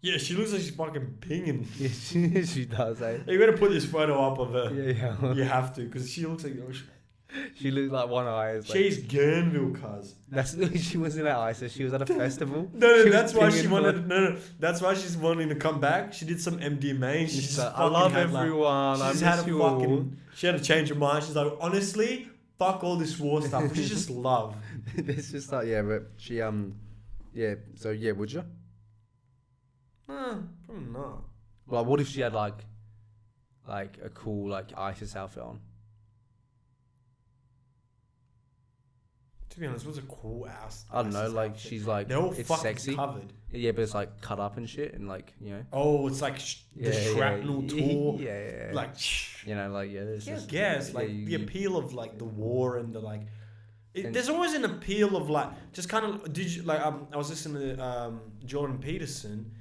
Yeah, she looks like she's fucking pinging. Yeah, she does. Eh? You gotta put this photo up of her. Yeah. You have to, because she looks like She looks like one eye is like. she's Gurnville, cuz. That's she wasn't at ISIS. She was at a festival. No, that's why she wanted. No, that's why she's wanting to come back. She did some MDMA. And she's like, I love everyone. I miss you all. She had to change her mind. She's like, honestly, fuck all this war stuff. Which is just love. It's just like but she yeah. So yeah, would you? Nah, probably not. Well, what if she had like a cool like ISIS outfit on? To be honest, what's a cool ass? I don't know, ISIS like outfit? she's like They're all it's fucking sexy. covered. Yeah, but it's like cut up and shit, and like Oh, it's like the shrapnel tour. Yeah. Like, like it's yeah, I just, guess like the appeal of like the war and the like. There's always an appeal of like just kind of I was listening to Jordan Peterson,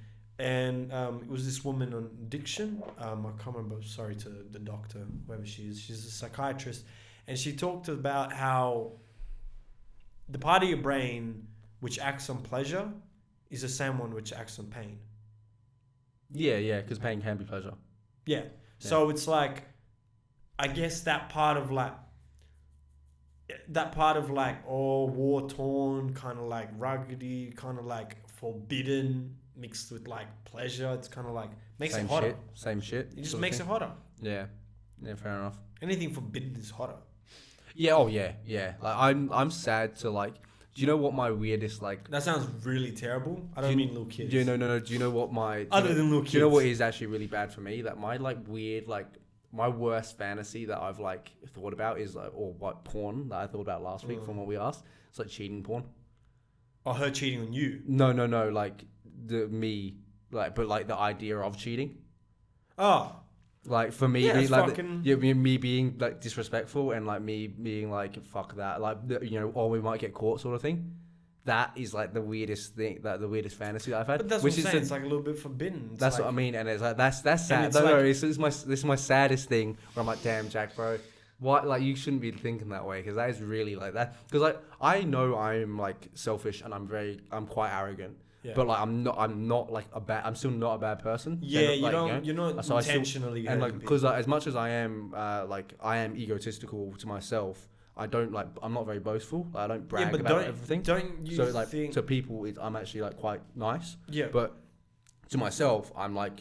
and it was this woman on addiction. I can't remember. Sorry to the doctor, whoever she is. She's a psychiatrist, and she talked about how the part of your brain which acts on pleasure is the same one which acts on pain. Yeah, because pain can be pleasure. Yeah. So it's like, I guess that part of like, war torn, kind of like ruggedy, kind of like forbidden, mixed with like pleasure. It's kind of like makes it hotter. Same shit. It just makes it hotter. Yeah, fair enough. Anything forbidden is hotter. Yeah. Oh yeah. Like I'm sad to like. Do you know what my weirdest like? That sounds really terrible. I don't mean little kids. No. Do you know what my other than little kids? Do you know what is actually really bad for me? That my like weird like my worst fantasy that I've like thought about is like or what porn that I thought about last week from what we asked. It's like cheating porn. Oh, her cheating on you? No. Like me like but like the idea of cheating. Oh. Like for me, yeah, being, like fucking... me being like disrespectful and like me being like fuck that, like or we might get caught sort of thing. That is like the weirdest thing, the weirdest fantasy that I've had. But that's what I'm saying. It's like a little bit forbidden. It's that's like, what I mean, and it's like that's sad. No, this is my saddest thing. Where I'm like, damn, Jack, bro, what? Like you shouldn't be thinking that way because that is really like that. Because like I know I'm like selfish and I'm quite arrogant. Yeah. But like I'm not like I'm still not a bad person. Yeah, like, you're not so intentionally. And like because like, as much as I am I am egotistical to myself. I don't like. I'm not very boastful. I don't brag about everything. Don't you so like think... to people, I'm actually like quite nice. Yeah. But to myself, I'm like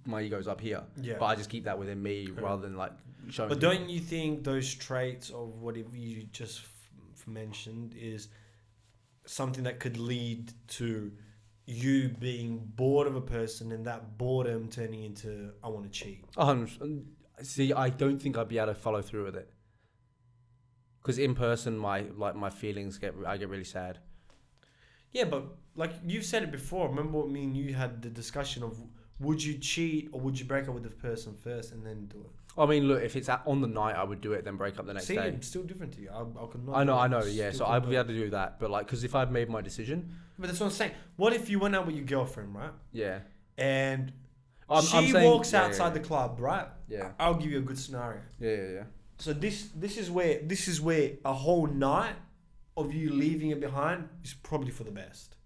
my ego's up here. Yeah. But I just keep that within me rather than like showing. But don't you think those traits of whatever you just mentioned is something that could lead to you being bored of a person and that boredom turning into I want to cheat? See, I don't think I'd be able to follow through with it. Because in person, my feelings I get really sad. Yeah, but like you've said it before. Remember what me and you had the discussion of would you cheat or would you break up with the person first and then do it? I mean, look, if it's on the night, I would do it, then break up the next day. It's still different to you. I could not. I know. Yeah, so I'd be able to do that. But like, because if I'd made my decision. But that's what I'm saying. What if you went out with your girlfriend, right? Yeah. And she walks outside the club, right? Yeah. I'll give you a good scenario. Yeah. So this is where a whole night of you leaving it behind is probably for the best.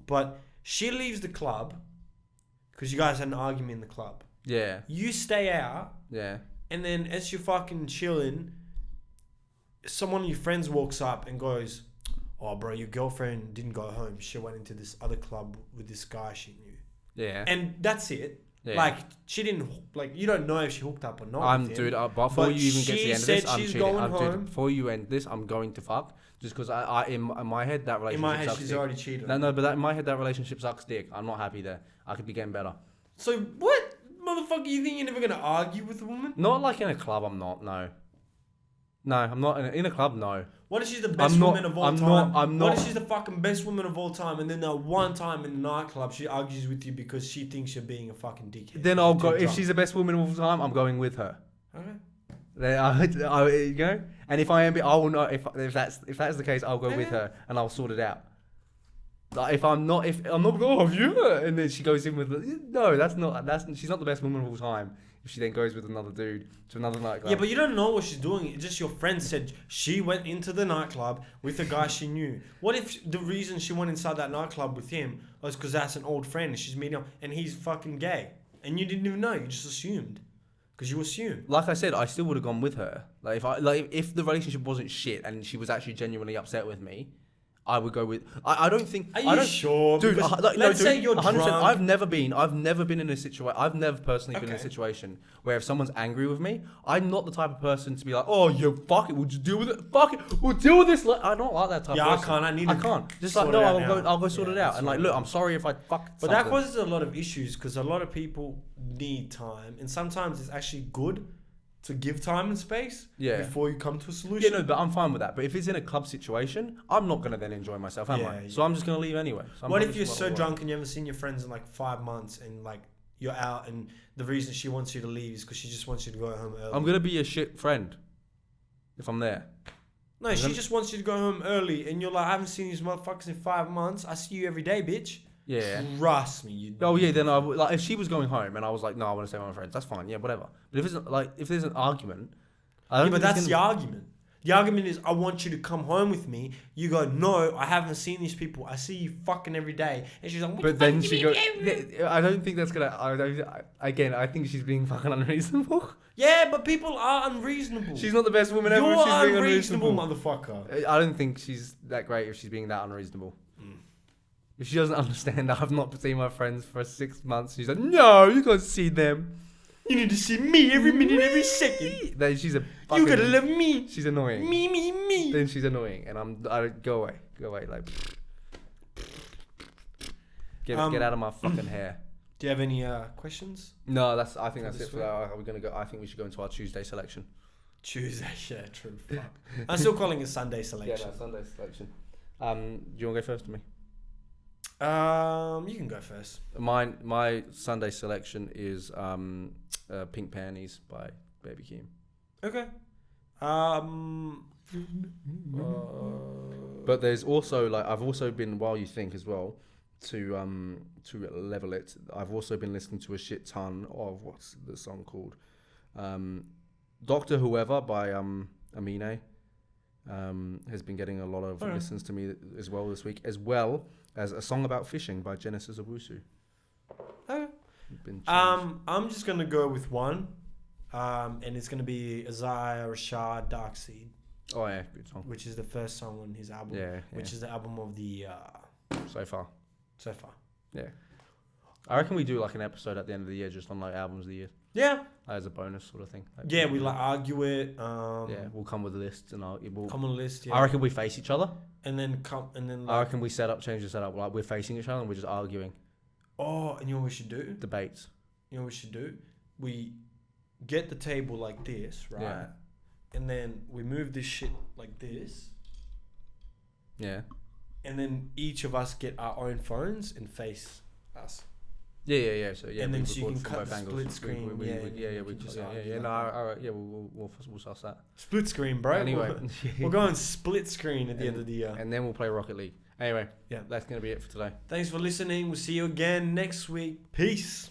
But she leaves the club because you guys had an argument in the club. Yeah. You stay out. Yeah. And then as you're fucking chilling, someone of your friends walks up and goes, "Oh, bro, your girlfriend didn't go home. She went into this other club with this guy she knew." Yeah. And that's it. Yeah. Like she didn't you don't know if she hooked up or not. Before you even get to the end of this, I'm cheating. Home. Before you end this, I'm going to fuck. Just because I in my head that relationship. In my head, sucks she's dick. already cheated. No, but in my head that relationship sucks dick. I'm not happy there. I could be getting better. So what, motherfucker? You think you're never gonna argue with a woman? Not like in a club. I'm not. No, I'm not in a club. No. What if she's the best woman of all time? I'm not. What if she's the fucking best woman of all time, and then that one time in the nightclub she argues with you because she thinks you're being a fucking dickhead? Then I'll go. If she's the best woman of all time, I'm going with her. Okay. You know, and if I am, I will not. If that's the case, I'll go with her and I'll sort it out. Like if I'm not, oh yeah, and then she goes in with no, she's not the best woman of all time. If she then goes with another dude to another nightclub. Yeah, but you don't know what she's doing. It's just your friend said she went into the nightclub with a guy she knew. What if the reason she went inside that nightclub with him was because that's an old friend and she's meeting him and he's fucking gay and you didn't even know, you just assumed. Because you assume. Like I said, I still would have gone with her. Like if the relationship wasn't shit and she was actually genuinely upset with me, I would go with. I don't think. Are you sure? Dude? Let's say you're 100%. Drunk. I've never been in a situation. I've never personally been in a situation where if someone's angry with me, I'm not the type of person to be like, oh, you fuck it, we'll just deal with it. Fuck it, we'll deal with this. Like, I don't like that type. Yeah, of person. I can't. Just like no, I'll go sort it out. And like, look, I'm sorry if I fuck. But that causes a lot of issues because a lot of people need time, and sometimes it's actually good to give time and space before you come to a solution. Yeah, no, but I'm fine with that. But if it's in a club situation, I'm not going to then enjoy myself, am I? So I'm just going to leave anyway. So what if you're so drunk and you haven't seen your friends in like 5 months and like you're out and the reason she wants you to leave is because she just wants you to go home early? I'm going to be a shit friend if I'm there. No, she just wants you to go home early and you're like, I haven't seen these motherfuckers in 5 months. I see you every day, bitch. Yeah. Trust me. Then I would, like if she was going home and I was like, no, I want to stay with my friends. That's fine. Yeah, whatever. But if there's an argument, I don't. Yeah, but that's the argument. The argument is, I want you to come home with me. You go, no, I haven't seen these people. I see you fucking every day. And she's like, what but then she goes, I don't think that's gonna. I think she's being fucking unreasonable. Yeah, but people are unreasonable. She's not the best woman ever. You're she's being unreasonable, motherfucker. I don't think she's that great if she's being that unreasonable. If she doesn't understand that I've not seen my friends for 6 months, she's like, no, you gotta see them. You need to see me every minute, every second. Then she's a fucking... You gotta love me. She's annoying. Me. Then she's annoying, and I go away, like. Get out of my fucking hair. Do you have any questions? No, I think that's it for that. Are we gonna go? I think we should go into our Tuesday selection. Tuesday, yeah, true. Fuck. I'm still calling it Sunday selection. Yeah, no, Sunday selection. Do you want to go first to me? You can go first. My Sunday selection is Pink Panties by Baby Keem. Okay. But there's also I've also been, while you think as well, to level it, I've also been listening to a shit ton of, what's the song called? Dr. Whoever by Amine. Has been getting a lot of listens to me as well this week, as well as a song about fishing by Genesis Owusu. Okay. I'm just gonna go with one, and it's gonna be Isaiah Rashad Darkseed. Oh yeah, good song. Which is the first song on his album. Yeah. Which is the album of the so far. Yeah. I reckon we do like an episode at the end of the year just on like albums of the year. Yeah. As a bonus sort of thing. Yeah, we like argue it. We'll come with a list and we'll come on a list. Yeah. I reckon we face each other. And then I reckon we change the setup. Like we're facing each other and we're just arguing. Oh, and you know what we should do? Debates. You know what we should do? We get the table like this, right? Yeah. And then we move this shit like this. Yeah. And then each of us get our own phones and face us. Yeah. So yeah, and then so you can cut the split screen. We just all right. Yeah, we'll suss that. Split screen, bro. Anyway, we're going split screen at the end of the year, and then we'll play Rocket League. Anyway, that's gonna be it for today. Thanks for listening. We'll see you again next week. Peace.